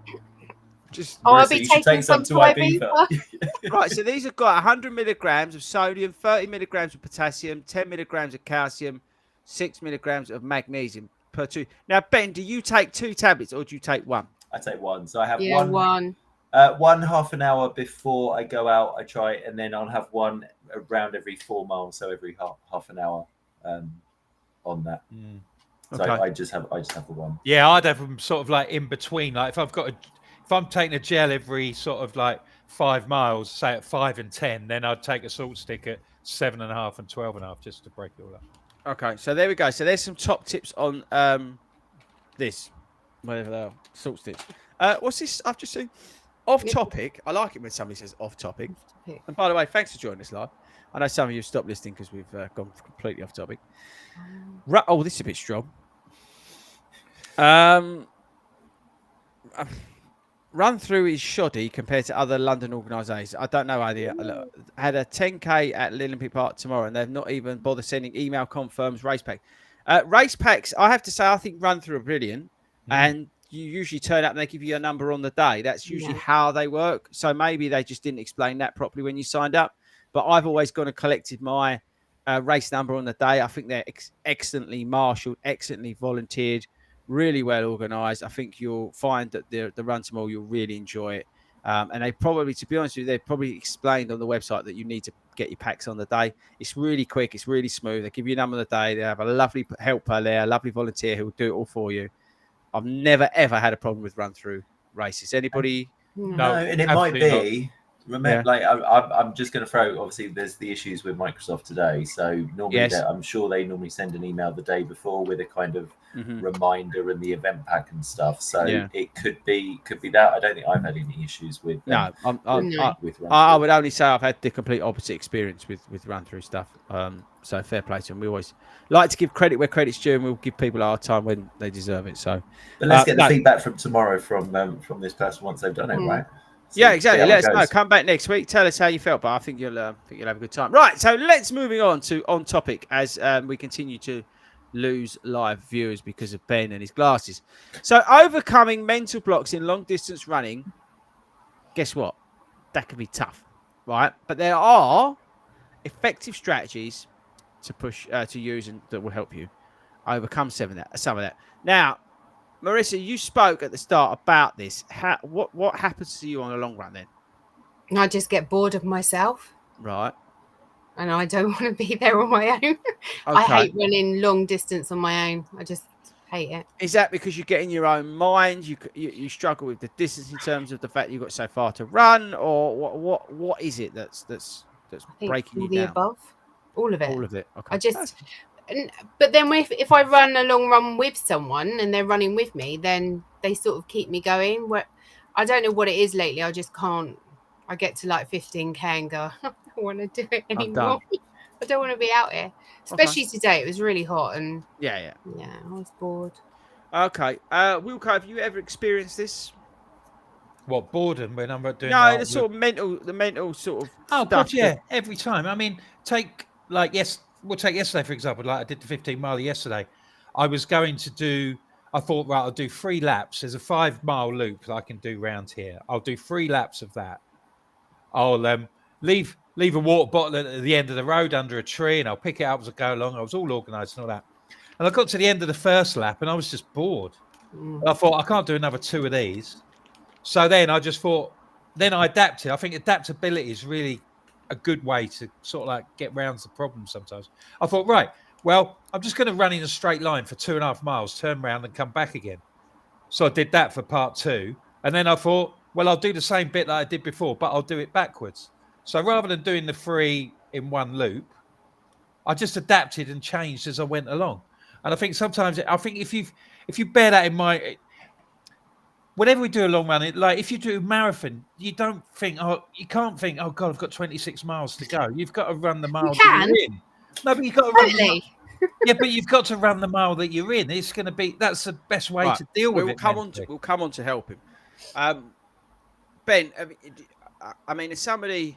[SPEAKER 1] Just
[SPEAKER 3] Oh, I'll
[SPEAKER 2] Marissa,
[SPEAKER 3] be
[SPEAKER 2] you should
[SPEAKER 3] taking
[SPEAKER 2] take some
[SPEAKER 3] some
[SPEAKER 2] to
[SPEAKER 3] to
[SPEAKER 2] Ibiza.
[SPEAKER 1] right. So these have got 100 milligrams of sodium, 30 milligrams of potassium, 10 milligrams of calcium, 6 milligrams of magnesium per 2. Now, Ben, do you take 2 tablets or do you take 1?
[SPEAKER 2] I take one. So I have
[SPEAKER 3] Yeah,
[SPEAKER 2] one half an hour before I go out. I try it, and then I'll have one around every 4 miles, so every half an hour on that. So
[SPEAKER 1] Okay.
[SPEAKER 2] I just have the one.
[SPEAKER 4] Yeah, I'd have them sort of like in between. Like if I'm taking a gel every sort of like 5 miles, say at 5 and 10, then I'd take a salt stick at 7.5 and 12.5 just to break it all up.
[SPEAKER 1] Okay, so there we go. So there's some top tips on this, whatever they are, salt sticks. What's this? I've just seen off topic. I like it when somebody says off topic. And by the way, thanks for joining us live. I know some of you have stopped listening because we've gone completely off topic. Oh, this is a bit strong. Run through is shoddy compared to other London organisations. I don't know. I had a 10K at Olympic Park tomorrow, and they've not even bothered sending email confirms race pack. Race packs, I have to say, I think run through are brilliant, and you usually turn up and they give you a number on the day. That's usually how they work. So maybe they just didn't explain that properly when you signed up. But I've always gone and collected my race number on the day. I think they're excellently marshalled, excellently volunteered, really well organised. I think you'll find that the run tomorrow, you'll really enjoy it. And they probably, to be honest with you, they probably explained on the website that you need to get your packs on the day. It's really quick. It's really smooth. They give you a number on the day. They have a lovely helper there, a lovely volunteer who will do it all for you. I've never, ever had a problem with run through races. Anybody?
[SPEAKER 2] No, and it might be remember, like I'm just going to throw. Obviously, there's the issues with Microsoft today. So normally, I'm sure they normally send an email the day before with a kind of reminder and the event pack and stuff. So it could be that. I don't think I've had any issues with.
[SPEAKER 1] No,
[SPEAKER 2] with
[SPEAKER 1] I would only say I've had the complete opposite experience with run through stuff. So fair play to them. We always like to give credit where credit's due, and we'll give people our time when they deserve it. So,
[SPEAKER 2] but let's get the feedback from tomorrow from this person once they've done it, right?
[SPEAKER 1] Yeah, exactly. Let us know. Come back next week. Tell us how you felt, but I think you'll have a good time. Right. So let's moving on to on topic as we continue to lose live viewers because of Ben and his glasses. So overcoming mental blocks in long distance running. Guess what? That can be tough, right? But there are effective strategies to push to use and that will help you overcome some of that. Now, Marissa, you spoke at the start about this. What happens to you on a long run then?
[SPEAKER 3] I just get bored of myself.
[SPEAKER 1] Right.
[SPEAKER 3] And I don't want to be there on my own. Okay. I hate running long distance on my own. I just hate it.
[SPEAKER 1] Is that because you get in your own mind? You struggle with the distance in terms of the fact you've got so far to run, or what is it that's breaking you down?
[SPEAKER 3] Above. All of it.
[SPEAKER 1] All of it. Okay.
[SPEAKER 3] I just. But then if I run a long run with someone and they're running with me, then they sort of keep me going. Where I don't know what it is lately. I just can't. I get to like 15K and go, I don't want to do it anymore. I don't want to be out here. Especially today. It was really hot and yeah, I was bored.
[SPEAKER 1] Okay. Wilco, have you ever experienced this?
[SPEAKER 4] What, boredom when I'm doing
[SPEAKER 1] the sort of the mental sort of stuff.
[SPEAKER 4] God, yeah, every time. I mean, we'll take yesterday, for example. Like I did the 15 mile yesterday. I thought, right, I'll do 3 laps. There's a 5-mile loop that I can do round here. I'll do 3 laps of that. I'll leave a water bottle at the end of the road under a tree, and I'll pick it up as I go along. I was all organised and all that. And I got to the end of the first lap, and I was just bored. I thought, I can't do another 2 of these. So then I just thought, then I adapted. I think adaptability is really a good way to sort of like get round the problem sometimes. I thought, right, well, I'm just going to run in a straight line for 2.5 miles, turn around and come back again. So I did that for part 2. And then I thought, well, I'll do the same bit that I did before, but I'll do it backwards. So rather than doing the 3 in one loop, I just adapted and changed as I went along. And I think sometimes, if you bear that in mind, whenever we do a long run, like if you do a marathon, you can't think, oh God, I've got 26 miles to go. You've got to run the mile that you're in. No, but you've got to run but you've got to run the mile that you're in. It's going to be, that's the best way to deal with it.
[SPEAKER 1] We'll come on to help him. Ben, I mean, as somebody,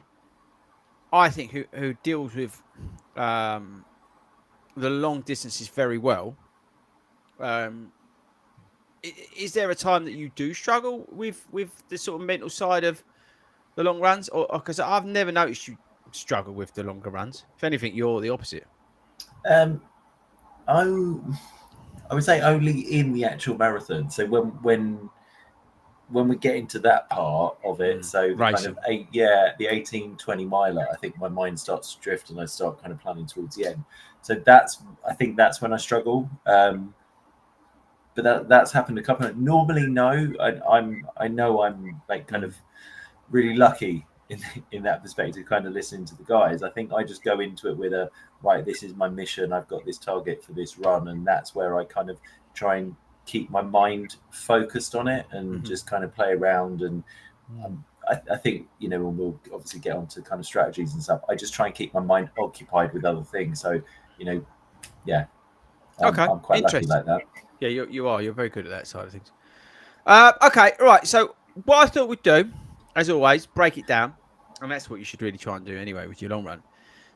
[SPEAKER 1] I think, who deals with the long distances very well, is there a time that you do struggle with the sort of mental side of the long runs? Or because I've never noticed you struggle with the longer runs. If anything, you're the opposite.
[SPEAKER 2] I would say only in the actual marathon. So when we get into that part of it, so the kind of the 18-20 miler, I think my mind starts to drift and I start kind of planning towards the end. So I think that's when I struggle. But that's happened a couple of. Normally, no. I know I'm like kind of really lucky in that perspective, kind of listening to the guys. I think I just go into it with this is my mission. I've got this target for this run, and that's where I kind of try and keep my mind focused on it and just kind of play around. And I think, when we'll obviously get onto kind of strategies and stuff, I just try and keep my mind occupied with other things. So, I'm quite lucky like that.
[SPEAKER 1] Yeah, you are. You're very good at that side of things. Okay, right. So what I thought we'd do, as always, break it down. And that's what you should really try and do anyway with your long run.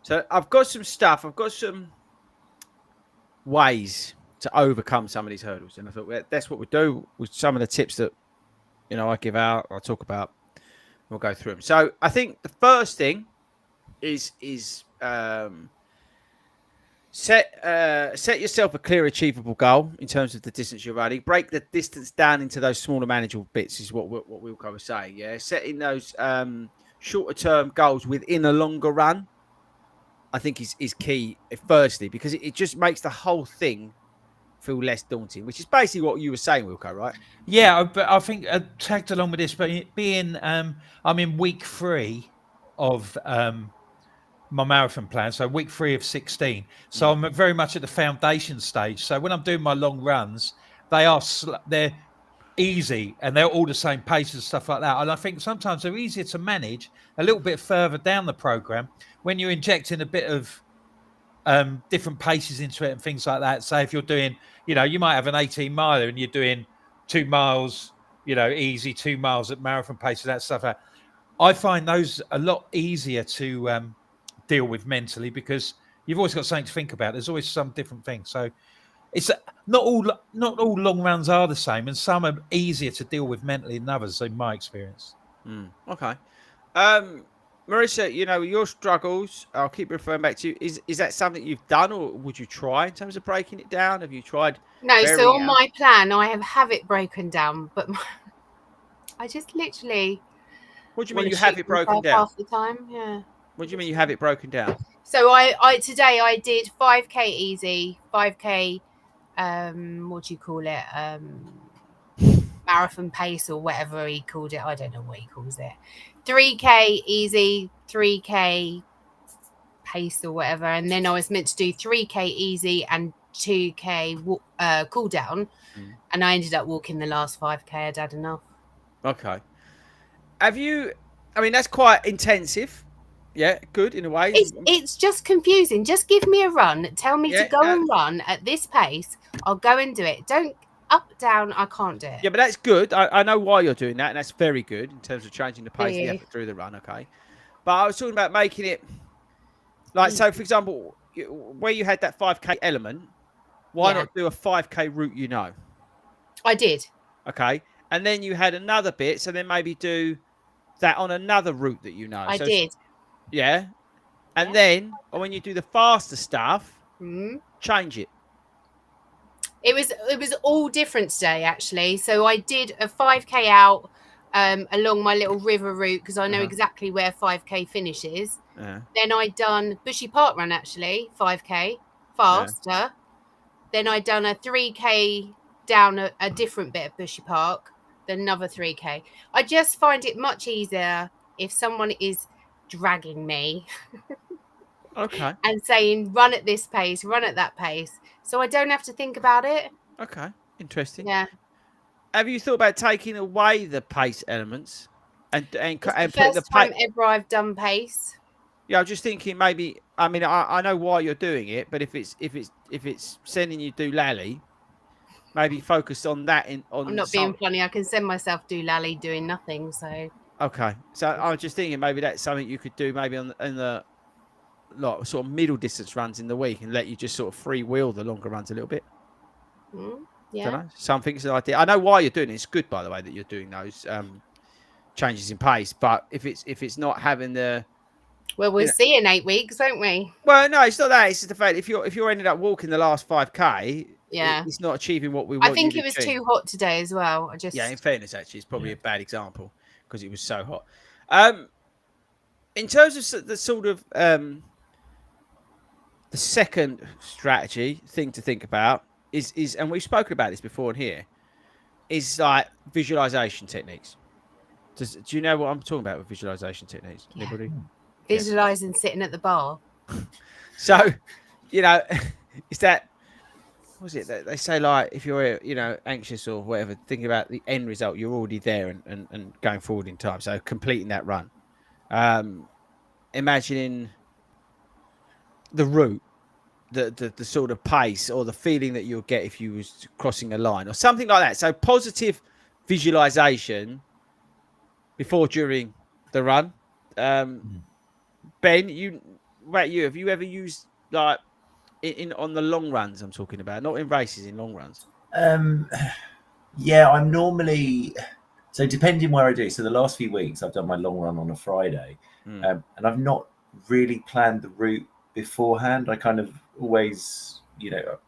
[SPEAKER 1] So I've got some stuff. I've got some ways to overcome some of these hurdles. And I thought that's what we do with some of the tips that, I give out, I'll talk about. We'll go through them. So I think the first thing is set yourself a clear, achievable goal in terms of the distance you're running. Break the distance down into those smaller, manageable bits is what we'll cover saying. Yeah, setting those shorter term goals within a longer run, I think is key. Firstly, because it just makes the whole thing feel less daunting, which is basically what you were saying, Wilco, right?
[SPEAKER 4] Yeah, but I think tagged along with this, but being I'm in week 3 of my marathon plan, so week 3 of 16. So I'm very much at the foundation stage. So when I'm doing my long runs, they're easy and they're all the same pace and stuff like that. And I think sometimes they're easier to manage a little bit further down the program when you're injecting a bit of different paces into it and things like that. Say if you're doing, you might have an 18 miler and you're doing 2 miles, easy 2 miles at marathon pace and that stuff. I find those a lot easier to deal with mentally because you've always got something to think about. There's always some different thing. So it's not all long runs are the same, and some are easier to deal with mentally than others, in my experience.
[SPEAKER 1] Okay. Marissa, your struggles, I'll keep referring back to you. Is that something you've done, or would you try in terms of breaking it down? Have you tried?
[SPEAKER 3] No, so on my plan, I have it broken down, but I just literally.
[SPEAKER 1] What do you mean you have it broken down?
[SPEAKER 3] Half the time, yeah.
[SPEAKER 1] What do you mean you have it broken down?
[SPEAKER 3] So I today I did 5k easy, 5k, what do you call it? Marathon pace or whatever he called it. I don't know what he calls it. 3k easy, 3k pace or whatever, and then I was meant to do 3k easy and 2k cool down, and I ended up walking the last 5k. I'd had enough.
[SPEAKER 1] Okay. Have you? I mean, that's quite intensive. Yeah, good in a way.
[SPEAKER 3] It's just confusing. Just give me a run. Tell me to go and run at this pace. I'll go and do it. Don't up, down. I can't do it.
[SPEAKER 1] Yeah, but that's good. I know why you're doing that, and that's very good in terms of changing the pace and the effort through the run. Okay. But I was talking about making it like, so for example, where you had that 5k element, why not do a 5k route?
[SPEAKER 3] I did.
[SPEAKER 1] Okay. And then you had another bit, so then maybe do that on another route that
[SPEAKER 3] I did.
[SPEAKER 1] Yeah. And then when you do the faster stuff, change it.
[SPEAKER 3] It was all different today, actually. So I did a 5k out along my little river route because I know exactly where 5k finishes. Then I done Bushy Park Run, actually, 5k faster. Then I done a 3k down a different bit of Bushy Park, then another 3k. I just find it much easier if someone is dragging me and saying run at this pace, run at that pace, so I don't have to think about it.
[SPEAKER 1] Okay, interesting.
[SPEAKER 3] Yeah.
[SPEAKER 1] Have you thought about taking away the pace elements and
[SPEAKER 3] put the time ever I've done pace?
[SPEAKER 1] Yeah, I'm just thinking maybe. I mean, I know why you're doing it, but if it's sending you do lally, maybe focus on that. I'm
[SPEAKER 3] not being funny. I can send myself do lally doing nothing. So.
[SPEAKER 1] Okay, so I was just thinking maybe that's something you could do maybe in the like sort of middle distance runs in the week and let you just sort of free wheel the longer runs a little bit.
[SPEAKER 3] Yeah.
[SPEAKER 1] Don't know. Something's an idea. I know why you're doing it. It's good, by the way, that you're doing those changes in pace. But if it's not having the
[SPEAKER 3] we'll see in 8 weeks, won't we?
[SPEAKER 1] Well, no, it's not that. It's just the fact if you're ended up walking the last 5k, it's not achieving what we want.
[SPEAKER 3] I think it was too hot today as well.
[SPEAKER 1] In fairness, actually, it's probably a bad example because it was so hot. In terms of the sort of the second strategy thing to think about is, and we've spoken about this before in here, is like visualization techniques. Do you know what I'm talking about with visualization techniques?
[SPEAKER 3] Yeah.
[SPEAKER 1] Anybody?
[SPEAKER 3] Visualizing sitting at the bar.
[SPEAKER 1] So, is that, what was it that they say, like, if you're, anxious or whatever, thinking about the end result, you're already there and going forward in time. So completing that run. Imagining the route, the sort of pace or the feeling that you'll get if you was crossing a line or something like that. So positive visualization before, during the run. Ben, have you ever used like on the long runs? I'm talking about, not in races, in long runs.
[SPEAKER 2] Yeah, I'm normally, so depending where I do. So the last few weeks I've done my long run on a Friday, and I've not really planned the route beforehand. I kind of always,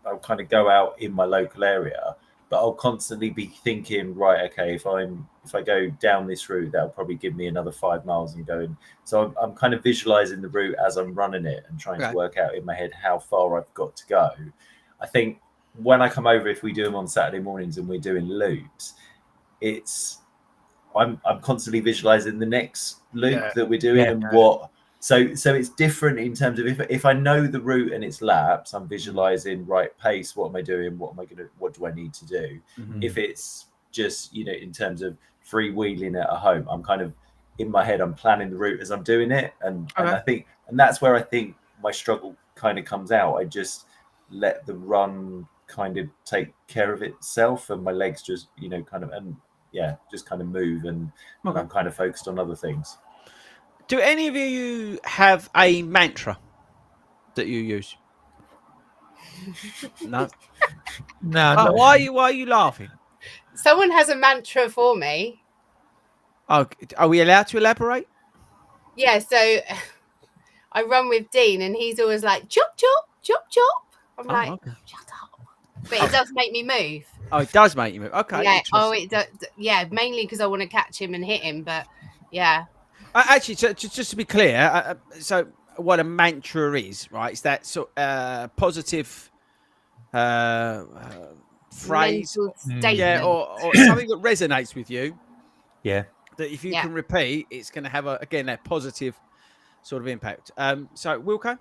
[SPEAKER 2] I'll kind of go out in my local area, but I'll constantly be thinking, right, okay, if I go down this route, that'll probably give me another 5 miles and going. So I'm kind of visualizing the route as I'm running it and trying to work out in my head how far I've got to go. I think when I come over, if we do them on Saturday mornings and we're doing loops, I'm constantly visualizing the next loop that we're doing and what. So it's different in terms of if I know the route and it's laps, I'm visualizing right pace. What am I doing? What do I need to do? If it's just, in terms of freewheeling at home, I'm kind of in my head, I'm planning the route as I'm doing it. And I think, and that's where I think my struggle kind of comes out. I just let the run kind of take care of itself, and my legs just, just kind of move, and I'm kind of focused on other things.
[SPEAKER 1] Do any of you have a mantra that you use? No.
[SPEAKER 4] No.
[SPEAKER 1] Why are you laughing?
[SPEAKER 3] Someone has a mantra for me.
[SPEAKER 1] Oh, are we allowed to elaborate?
[SPEAKER 3] Yeah, so I run with Dean, and he's always like, chop, chop, chop, chop. I'm like, shut up. But it does make me move.
[SPEAKER 1] Oh, it does make you move. Okay.
[SPEAKER 3] Yeah. Oh, it does. Yeah, mainly because I want to catch him and hit him. But yeah.
[SPEAKER 1] Actually, just to be clear, so what a mantra is, right? It's that sort positive phrase,
[SPEAKER 3] statement.
[SPEAKER 1] or something that resonates with you.
[SPEAKER 4] Yeah.
[SPEAKER 1] That if you can repeat, it's going to have that positive sort of impact. So Wilco?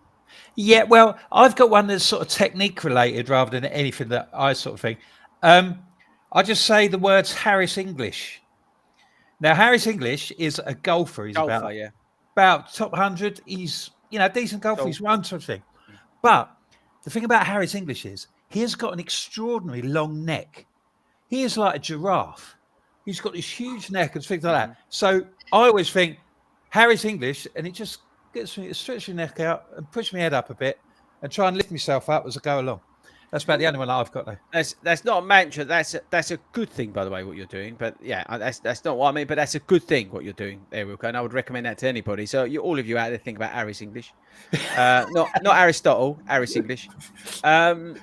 [SPEAKER 4] Yeah, well, I've got one that's sort of technique related rather than anything that I sort of think. I just say the words Harris English. Now, Harris English is a golfer. He's about top 100. He's, a decent golfer. He's one sort of thing. But the thing about Harris English is he has got an extraordinarily long neck. He is like a giraffe. He's got this huge neck and things like that. So I always think Harris English, and it just gets me to stretch my neck out and push my head up a bit and try and lift myself up as I go along. That's about the only one that I've got though.
[SPEAKER 1] That's not a mantra. That's a good thing, by the way, what you're doing. But yeah, that's not what I mean. But that's a good thing what you're doing there, Wilco. And I would recommend that to anybody. So all of you out there think about Harris English, not Aristotle, Harris English. Ben.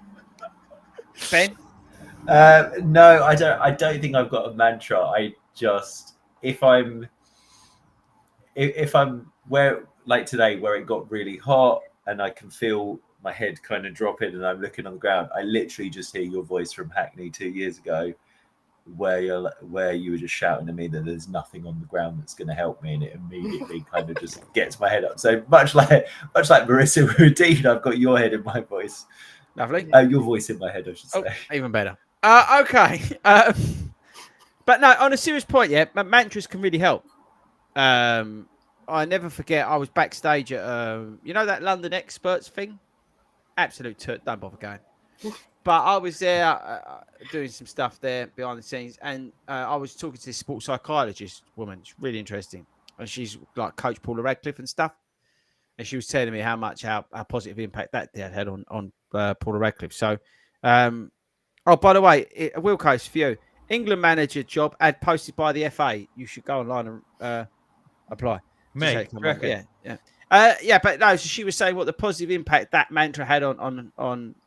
[SPEAKER 2] No, I don't think I've got a mantra. I just if I'm where, like today, where it got really hot and I can feel my head kind of dropping and I'm looking on the ground, I literally just hear your voice from Hackney 2 years ago, where you were just shouting at me that there's nothing on the ground that's going to help me, and it immediately kind of just gets my head up. So much like Marissa with Dean, I've got your head in my voice.
[SPEAKER 1] Lovely.
[SPEAKER 2] Your voice in my head, I should say.
[SPEAKER 1] Even better. Okay. But no, on a serious point, mantras can really help. I never forget, I was backstage at, that London Experts thing? Absolute toot, don't bother going. But I was there doing some stuff there behind the scenes, and I was talking to this sports psychologist woman. It's really interesting. And she's like Coach Paula Radcliffe and stuff. And she was telling me how positive impact that had on Paula Radcliffe. So, by the way, Wilco, for you, England manager job ad posted by the FA. You should go online and apply.
[SPEAKER 4] Me,
[SPEAKER 1] yeah, but no. So she was saying what the positive impact that mantra had on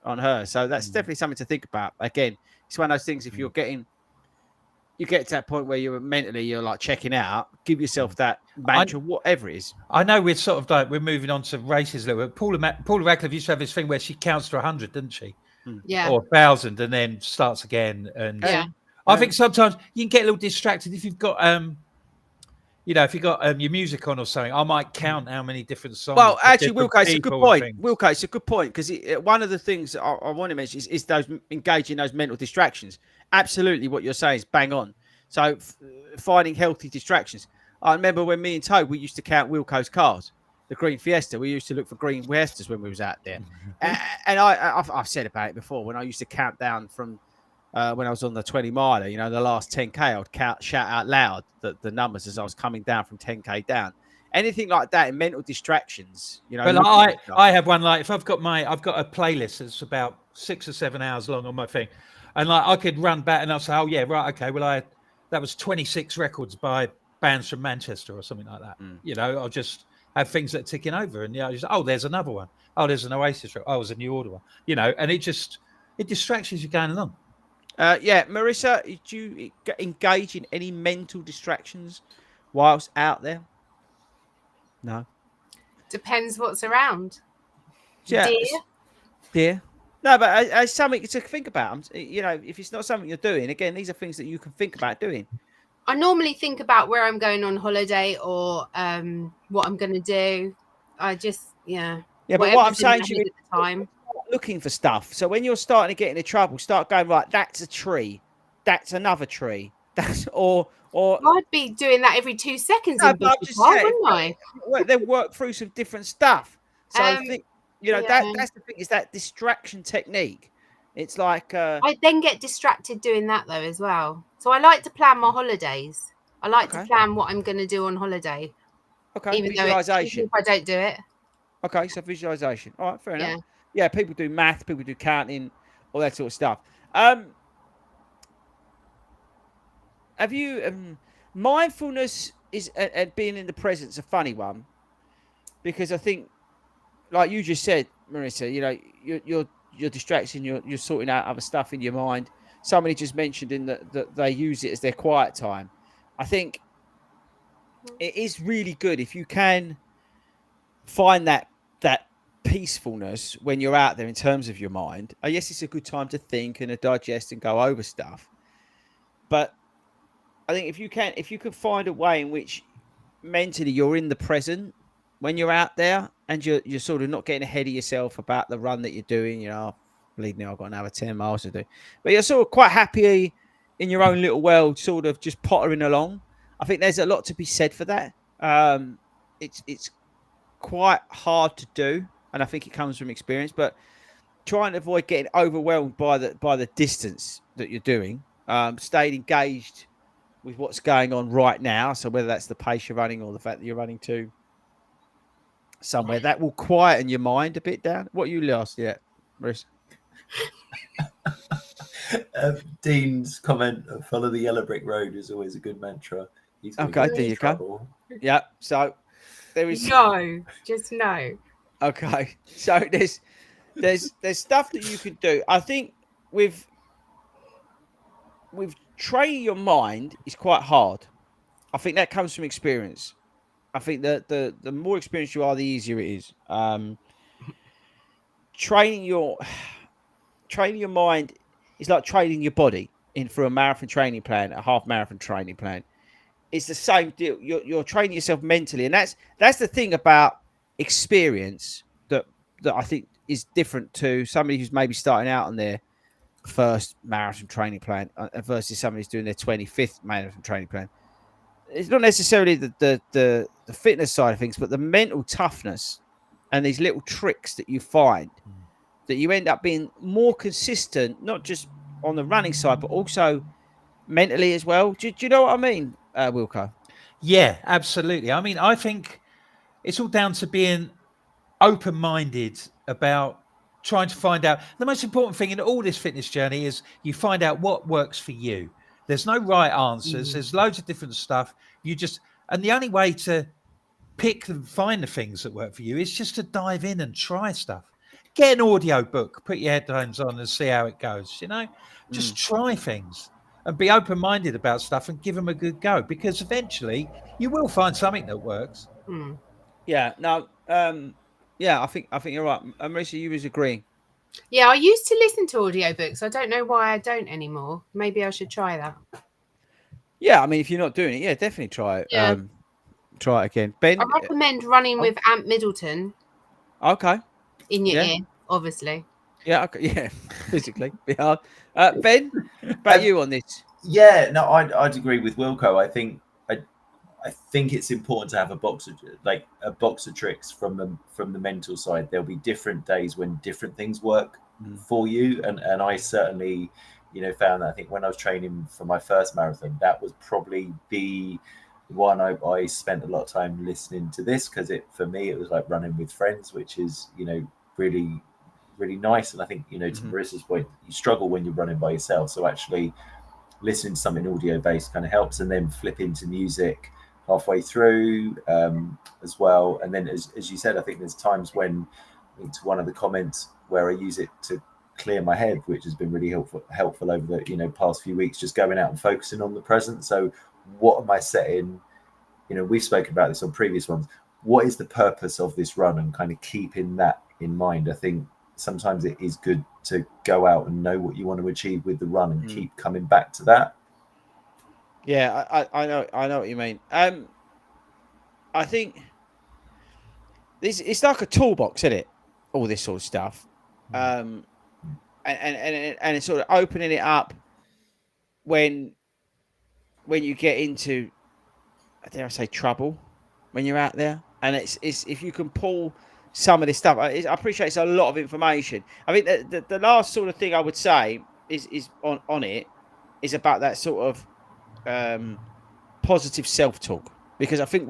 [SPEAKER 1] her. So that's definitely something to think about. Again, it's one of those things. If you get to that point where you're like checking out, give yourself that mantra, whatever it is.
[SPEAKER 4] I know we're sort of like we're moving on to races a little bit. Paula Radcliffe used to have this thing where she counts to 100, didn't she?
[SPEAKER 3] Yeah.
[SPEAKER 4] Or 1,000, and then starts again. And I think sometimes you can get a little distracted if you've got if you've got your music on or something. I might count how many different songs.
[SPEAKER 1] Well, actually, Wilco, it's a good point. Wilco, it's a good point, because one of the things I want to mention is those engaging those mental distractions. Absolutely, what you're saying is bang on. So finding healthy distractions. I remember when me and Toad, we used to count Wilco's cars, the green Fiesta. We used to look for green Fiestas when we was out there. And I've said about it before, when I used to count down from when I was on the 20 miler, the last 10K, I would shout out loud the numbers as I was coming down from 10K down. Anything like that in mental distractions, But
[SPEAKER 4] I have one, like if I've got a playlist that's about 6 or 7 hours long on my thing, and like I could run back and I'll say, oh yeah, right, okay, well that was 26 records by bands from Manchester or something like that. I'll just have things that are ticking over, and there's another one. Oh, there's an Oasis record. Oh, there's a New Order one. And it distracts you as you're going along.
[SPEAKER 1] Marissa, did you engage in any mental distractions whilst out there? No.
[SPEAKER 3] Depends what's around.
[SPEAKER 1] Yeah. Deer. No, but as something to think about. You know, if it's not something you're doing, again, these are things that you can think about doing.
[SPEAKER 3] I normally think about where I'm going on holiday or what I'm going to do. I just,
[SPEAKER 1] Yeah, but what I'm saying to you
[SPEAKER 3] at the time,
[SPEAKER 1] looking for stuff. So when you're starting to get into trouble, start going, right, that's a tree, that's another tree, that's or
[SPEAKER 3] I'd be doing that every 2 seconds
[SPEAKER 1] no,
[SPEAKER 3] in
[SPEAKER 1] but I'm
[SPEAKER 3] Bush's
[SPEAKER 1] just
[SPEAKER 3] Park,
[SPEAKER 1] saying,
[SPEAKER 3] wouldn't I?
[SPEAKER 1] they work through some different stuff. So I think, you know,
[SPEAKER 3] yeah.
[SPEAKER 1] that's the thing, is that distraction technique. It's like
[SPEAKER 3] I then get distracted doing that though as well. So I like to plan my holidays. I like to plan what I'm going to do on holiday.
[SPEAKER 1] Okay,
[SPEAKER 3] even
[SPEAKER 1] visualization.
[SPEAKER 3] Even if I don't do it.
[SPEAKER 1] Okay, so visualization. All right, fair enough.
[SPEAKER 3] Yeah.
[SPEAKER 1] Yeah, people do math, people do counting, all that sort of stuff. Have you mindfulness is and being in the present's a funny one, because I think, like you just said, Marissa, you know, you're distracting, you're sorting out other stuff in your mind. Somebody just mentioned that they use it as their quiet time. I think it is really good if you can find that peacefulness when you're out there in terms of your mind. Yes, it's a good time to think and to digest and go over stuff, but I think if you can find a way in which mentally you're in the present when you're out there, and you're sort of not getting ahead of yourself about the run that you're doing, you know, believe me, I've got another 10 miles to do, but you're sort of quite happy in your own little world, sort of just pottering along. I think there's a lot to be said for that. It's quite hard to do, and I think it comes from experience, but try and avoid getting overwhelmed by the distance that you're doing. Staying engaged with what's going on right now. So whether that's the pace you're running or the fact that you're running to somewhere, that will quieten your mind a bit down. What you lost yet, Marissa?
[SPEAKER 2] Dean's comment, follow the yellow brick road, is always a good mantra.
[SPEAKER 1] Okay, there you go. Yeah, so there is
[SPEAKER 3] just no.
[SPEAKER 1] Okay, so there's stuff that you can do. I think with training your mind is quite hard. I think that comes from experience. I think that the more experienced you are, the easier it is. Training your mind is like training your body in for a marathon training plan, a half marathon training plan. It's the same deal. You're training yourself mentally, and that's the thing about experience that I think is different to somebody who's maybe starting out on their first marathon training plan versus somebody who's doing their 25th marathon training plan. It's not necessarily the fitness side of things, but the mental toughness and these little tricks that you find that you end up being more consistent, not just on the running side, but also mentally as well. Do you know what I mean, Wilco?
[SPEAKER 4] Yeah, absolutely. I mean, I think it's all down to being open-minded about trying to find out. The most important thing in all this fitness journey is you find out what works for you. There's no right answers. There's loads of different stuff. And the only way to pick and find the things that work for you is just to dive in and try stuff. Get an audio book, put your headphones on and see how it goes, you know, just try things and be open-minded about stuff and give them a good go, because eventually you will find something that works.
[SPEAKER 1] Yeah, no, yeah, I think you're right. Marissa, you was agreeing.
[SPEAKER 3] Yeah, I used to listen to audiobooks. I don't know why I don't anymore. Maybe I should try that.
[SPEAKER 1] Yeah, I mean, if you're not doing it, yeah, definitely try it.
[SPEAKER 3] Yeah.
[SPEAKER 1] Try it again. Ben?
[SPEAKER 3] I recommend running with Ant Middleton.
[SPEAKER 1] Okay.
[SPEAKER 3] In your ear, obviously.
[SPEAKER 1] Yeah, okay, yeah, physically. Yeah. Ben, about you on this?
[SPEAKER 2] Yeah, no, I'd agree with Wilco. I think it's important to have a box of tricks from the mental side. There'll be different days when different things work for you, and I certainly, you know, found that. I think when I was training for my first marathon, that was probably the one I spent a lot of time listening to this, because for me it was like running with friends, which is, you know, really, really nice. And I think, you know, to Marissa's point, you struggle when you're running by yourself, so actually listening to something audio based kind of helps, and then flip into music halfway through as well. And then as you said, I think there's times when, I think to one of the comments, where I use it to clear my head, which has been really helpful over the, you know, past few weeks, just going out and focusing on the present. So what am I setting? You know, we've spoken about this on previous ones. What is the purpose of this run, and kind of keeping that in mind? I think sometimes it is good to go out and know what you want to achieve with the run and keep coming back to that.
[SPEAKER 1] Yeah, I know what you mean. I think it's like a toolbox, isn't it? All this sort of stuff, and it's sort of opening it up when you get into, dare I say, trouble when you're out there, and it's if you can pull some of this stuff. I appreciate it's a lot of information. I think the last sort of thing I would say is on it is about that sort of positive self-talk, because I think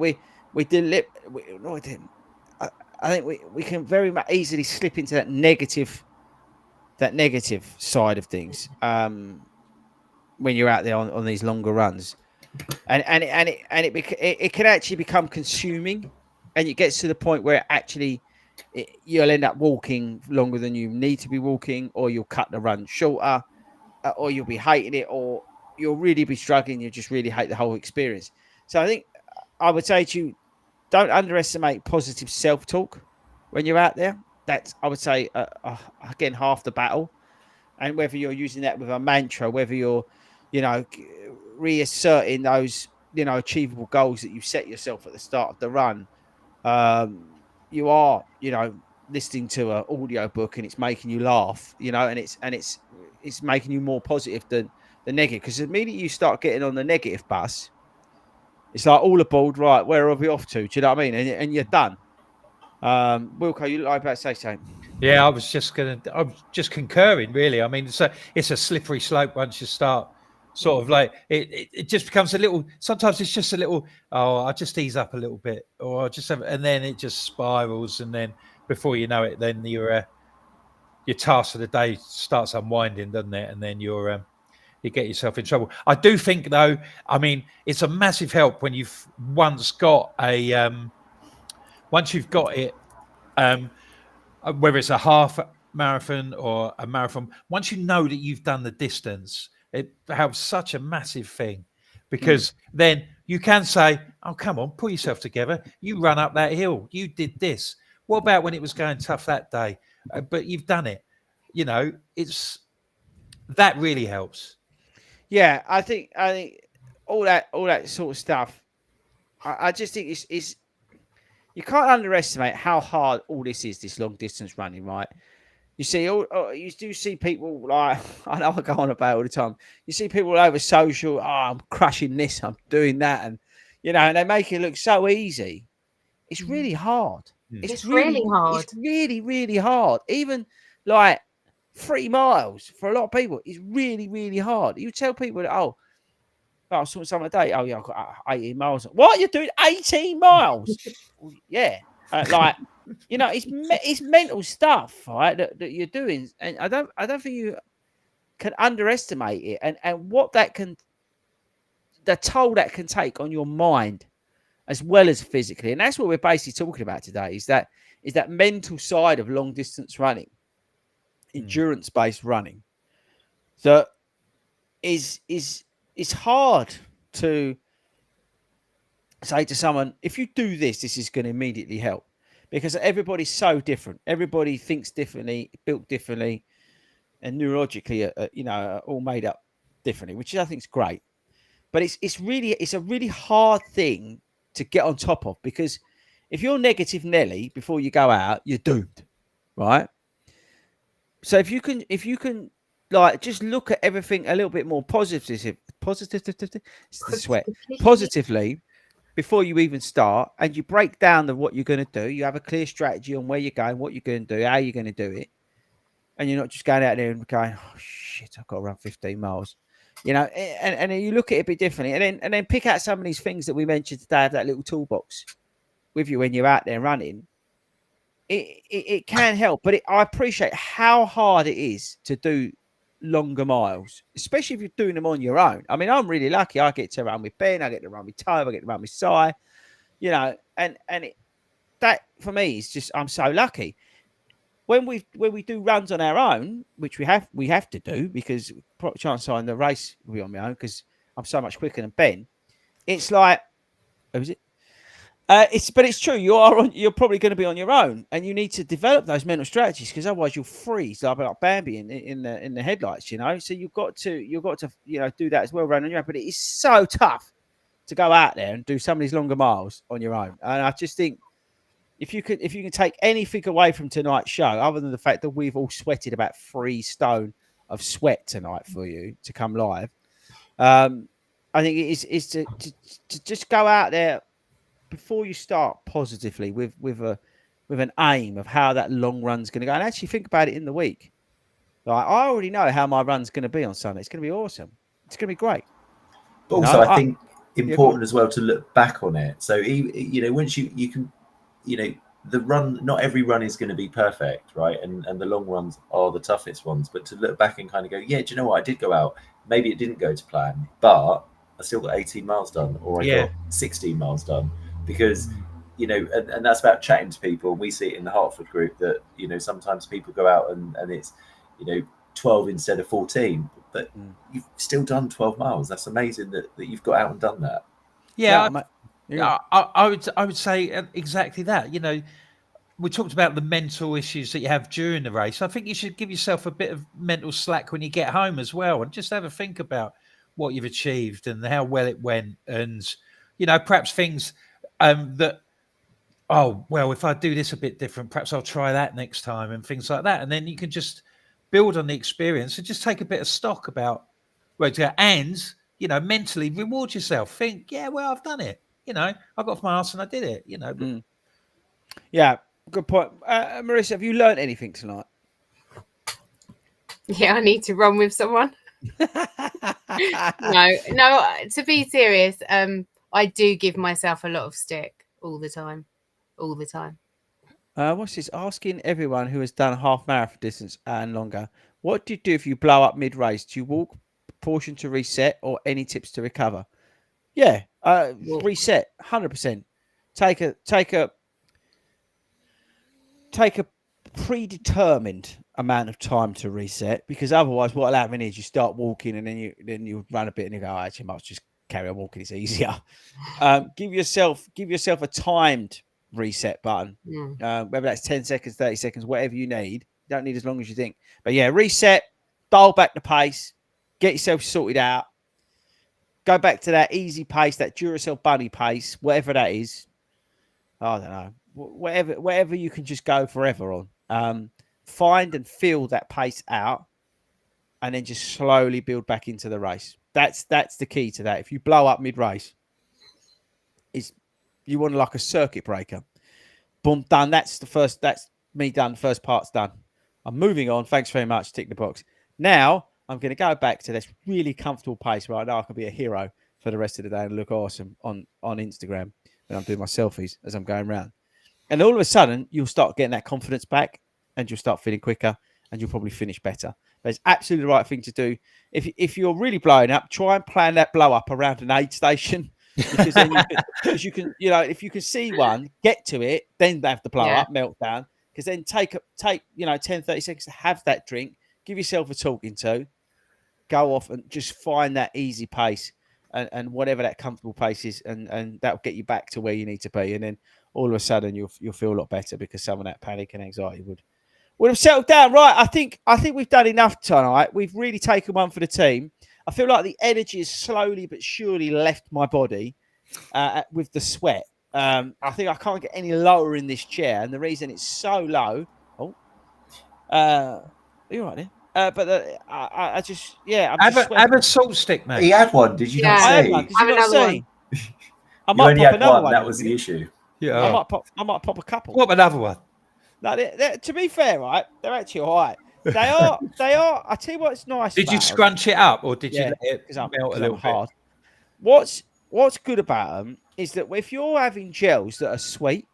[SPEAKER 1] I think we can very much easily slip into that negative side of things when you're out there on these longer runs, and it can actually become consuming, and it gets to the point where you'll end up walking longer than you need to be walking, or you'll cut the run shorter, or you'll be hating it, or you'll really be struggling. You just really hate the whole experience. So I think I would say to you, don't underestimate positive self-talk when you're out there. That's, I would say, again, half the battle. And whether you're using that with a mantra, whether you're, reasserting those, achievable goals that you set yourself at the start of the run, you are, listening to an audio book and it's making you laugh, and it's making you more positive than the negative. Because immediately you start getting on the negative bus, it's like all aboard, right? Where are we off to? Do you know what I mean? And you're done. Wilco, you like about to say something?
[SPEAKER 4] Yeah, I'm just concurring, really. I mean, it's a slippery slope once you start sort of like it just becomes a little, sometimes it's just a little, I'll just ease up a little bit, or I'll just have, and then it just spirals, and then before you know it, then your task of the day starts unwinding, doesn't it? And then you get yourself in trouble. I do think, though, I mean, it's a massive help when you've once you've got it, whether it's a half marathon or a marathon, once you know that you've done the distance, it helps such a massive thing, because then you can say, oh, come on, pull yourself together. You run up that hill. You did this. What about when it was going tough that day? But you've done it. That really helps.
[SPEAKER 1] Yeah, I think all that sort of stuff. I just think it's you can't underestimate how hard all this is. This long distance running, right? You see, you do see people like, I know I go on about all the time. You see people over social. Oh, I'm crushing this. I'm doing that, and and they make it look so easy. It's really hard.
[SPEAKER 3] It's really hard.
[SPEAKER 1] It's really, really hard. Even like 3 miles for a lot of people is really, really hard. You tell people that, I saw someone today. Oh yeah, I've got 18 miles. What, you're doing 18 miles? Yeah, it's mental stuff, right? That you're doing, and I don't think you can underestimate it, and what the toll that can take on your mind as well as physically, and that's what we're basically talking about today. Is that mental side of long distance running, endurance based running, that is hard to say to someone, if you do this is going to immediately help, because everybody's so different. Everybody thinks differently, built differently, and neurologically, are all made up differently, which I think is great. But it's a really hard thing to get on top of, because if you're negative Nelly before you go out, you're doomed, right? So if you can like just look at everything a little bit more positively before you even start, and you break down what you're going to do. You have a clear strategy on where you're going, what you're going to do, how you're going to do it, and you're not just going out there and going, oh shit, I've got to run 15 miles, and then you look at it a bit differently, and then pick out some of these things that we mentioned today. Have that little toolbox with you when you're out there running. It can help, but I appreciate how hard it is to do longer miles, especially if you're doing them on your own. I mean, I'm really lucky. I get to run with Ben, I get to run with Tove, I get to run with Si, that for me is just, I'm so lucky. When we do runs on our own, which we have to do, because chance in the race will be on my own because I'm so much quicker than Ben. It's like, who is it? It's true. You're probably going to be on your own, and you need to develop those mental strategies because otherwise you'll freeze like Bambi in the headlights. So you've got to do that as well, running on your own. But it is so tough to go out there and do some of these longer miles on your own. And I just think if you can take anything away from tonight's show, other than the fact that we've all sweated about 3 stone of sweat tonight for you to come live, I think it is to just go out there before you start positively with an aim of how that long run's going to go, and actually think about it in the week. Like, I already know how my run's going to be on Sunday. It's going to be awesome. It's going to be great.
[SPEAKER 2] But also, I think important as well to look back on it. So once you can, the run, not every run is going to be perfect, right? And the long runs are the toughest ones. But to look back and kind of go, yeah, do you know what? I did go out. Maybe it didn't go to plan, but I still got 18 miles done, or I got 16 miles done. Because, and that's about chatting to people. We see it in the Hartford group that, sometimes people go out and it's, 12 instead of 14, but you've still done 12 miles. That's amazing that you've got out and done that.
[SPEAKER 4] I would say exactly that. We talked about the mental issues that you have during the race. I think you should give yourself a bit of mental slack when you get home as well, and just have a think about what you've achieved and how well it went. And, perhaps things that, if I do this a bit different, perhaps I'll try that next time, and things like that. And then you can just build on the experience and just take a bit of stock about where to go, and, mentally reward yourself. Think, I've done it. I got off my arse and I did it,
[SPEAKER 1] Yeah, good point. Marissa, have you learned anything tonight?
[SPEAKER 3] Yeah, I need to run with someone. No, to be serious, I do give myself a lot of stick all the time.
[SPEAKER 1] What's this? Asking everyone who has done half marathon distance and longer, what do you do if you blow up mid-race? Do you walk, portion to reset, or any tips to recover? Yeah, reset, 100%. Take a predetermined amount of time to reset, because otherwise what'll happen is you start walking and then you run a bit and you go, actually, I might just carry on walking. It's easier. Give yourself a timed reset button, whether that's 10 seconds, 30 seconds, whatever you need. You don't need as long as you think. But yeah, reset, dial back the pace, get yourself sorted out, go back to that easy pace, that Duracell bunny pace, whatever that is. I don't know, whatever you can just go forever on. Find and feel that pace out, and then just slowly build back into the race. That's the key to that. If you blow up mid-race, you want like a circuit breaker. Boom, done. That's me done. First part's done. I'm moving on. Thanks very much. Tick the box. Now I'm going to go back to this really comfortable pace where I know I can be a hero for the rest of the day and look awesome on Instagram when I'm doing my selfies as I'm going around. And all of a sudden, you'll start getting that confidence back, and you'll start feeling quicker, and you'll probably finish better. But it's absolutely the right thing to do. If you're really blowing up, try and plan that blow up around an aid station. Because then you can, if you can see one, get to it, then have the blow up, meltdown. Because then take 10, 30 seconds to have that drink, give yourself a talking to, go off and just find that easy pace and whatever that comfortable pace is, and that'll get you back to where you need to be. And then all of a sudden you'll feel a lot better, because some of that panic and anxiety would have settled down. Right. I think we've done enough tonight. We've really taken one for the team. I feel like the energy has slowly but surely left my body with the sweat. I think I can't get any lower in this chair, and the reason it's so low. Are you right there? But I just,
[SPEAKER 4] have a salt stick, mate.
[SPEAKER 2] He had one. Did you not
[SPEAKER 1] I had
[SPEAKER 2] see?
[SPEAKER 1] one. Did you not see? I
[SPEAKER 2] You
[SPEAKER 1] might
[SPEAKER 2] only
[SPEAKER 1] pop
[SPEAKER 2] had
[SPEAKER 1] another
[SPEAKER 2] one.
[SPEAKER 1] one.
[SPEAKER 2] That was the issue.
[SPEAKER 4] Yeah,
[SPEAKER 1] I might pop a couple.
[SPEAKER 4] What another one?
[SPEAKER 1] No, to be fair, right, they're actually all right. They are. I tell you what's nice.
[SPEAKER 4] Did you scrunch it up, or did you let it melt a little
[SPEAKER 1] hard?
[SPEAKER 4] bit?
[SPEAKER 1] What's good about them is that if you're having gels that are sweet,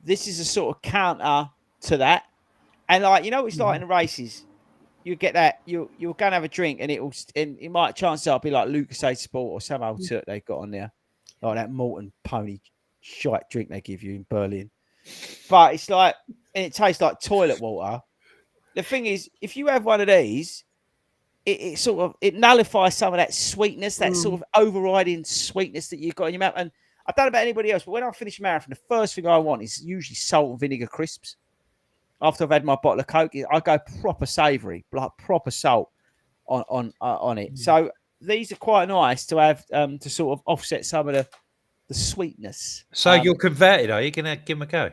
[SPEAKER 1] this is a sort of counter to that. And it's like in the races, you get that you're going to have a drink, and it might chances are be like Lucasade Sport or some old cert they've got on there, like that Morton Pony shite drink they give you in Berlin. But it's like, and it tastes like toilet water. The thing is, if you have one of these, it sort of nullifies some of that sweetness, that sort of overriding sweetness that you've got in your mouth. And I don't know about anybody else, but when I finish a marathon, the first thing I want is usually salt and vinegar crisps. After I've had my bottle of Coke, I go proper savoury, like proper salt on it. So these are quite nice to have to sort of offset some of the sweetness.
[SPEAKER 4] So you're converted, are you? Going to give them a go?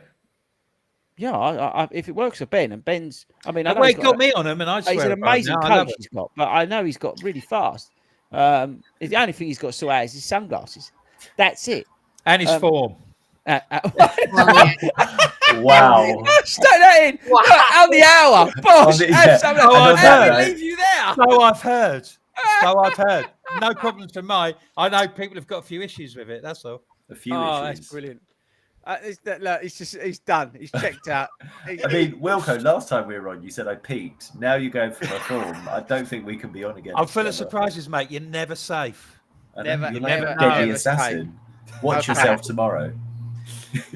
[SPEAKER 1] Yeah, if it works for Ben, and Ben's, I mean, I know
[SPEAKER 4] Well, he
[SPEAKER 1] he's
[SPEAKER 4] got me on them, and I swear
[SPEAKER 1] he's an
[SPEAKER 4] by
[SPEAKER 1] amazing
[SPEAKER 4] now, I love
[SPEAKER 1] coach
[SPEAKER 4] it.
[SPEAKER 1] he's got, but I know he's got really fast. The only thing he's got to sort out is his sunglasses. That's it.
[SPEAKER 4] And his form.
[SPEAKER 2] Wow.
[SPEAKER 1] Stay that in.
[SPEAKER 3] Wow.
[SPEAKER 1] On the hour. Bosh.
[SPEAKER 2] Yeah.
[SPEAKER 1] How did he leave you there?
[SPEAKER 4] So I've heard. So I've heard. No problems for mine. I know people have got a few issues with it. That's all.
[SPEAKER 2] A few
[SPEAKER 1] That's
[SPEAKER 2] issues.
[SPEAKER 1] brilliant. Look, he's done. He's checked out.
[SPEAKER 2] I mean, Wilco, last time we were on, you said I peaked. Now you're going for my form. I don't think we can be on again.
[SPEAKER 4] I'm full of
[SPEAKER 2] together.
[SPEAKER 4] surprises, mate. You're never safe.
[SPEAKER 2] You're like
[SPEAKER 1] never
[SPEAKER 2] a deadly
[SPEAKER 1] know.
[SPEAKER 2] assassin. Watch
[SPEAKER 1] Okay.
[SPEAKER 2] yourself tomorrow.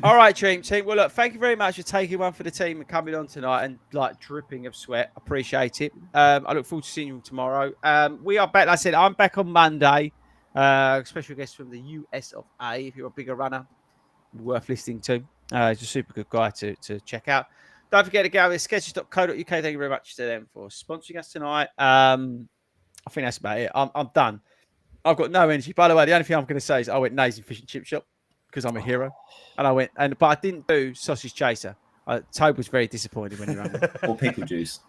[SPEAKER 1] All right, team. Well, look, thank you very much for taking one for the team and coming on tonight and like dripping of sweat. Appreciate it. I look forward to seeing you tomorrow. We are back. Like I said, I'm back on Monday. Special guest from the US of A. If you're a bigger runner, worth listening to. He's a super good guy to check out. Don't forget to go over to sketches.co.uk. Thank you very much to them for sponsoring us tonight. I think that's about it. I'm done. I've got no energy. By the way, the only thing I'm going to say is I went Nazy Fish and Chip Shop because I'm a hero. And but I didn't do Sausage Chaser. Tobe was very disappointed when he ran it.
[SPEAKER 2] Or pickle juice.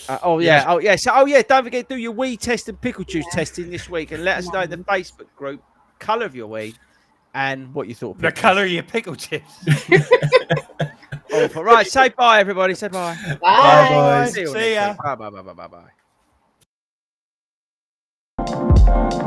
[SPEAKER 1] Yeah. Don't forget to do your wee test and pickle juice testing this week and let us know in the Facebook group colour of your wee and what you thought.
[SPEAKER 4] The colour of your pickle chips.
[SPEAKER 1] Awful. Right, say bye, everybody. Say bye.
[SPEAKER 3] Bye.
[SPEAKER 2] boys.
[SPEAKER 1] See you
[SPEAKER 4] See ya.
[SPEAKER 1] next week. Bye.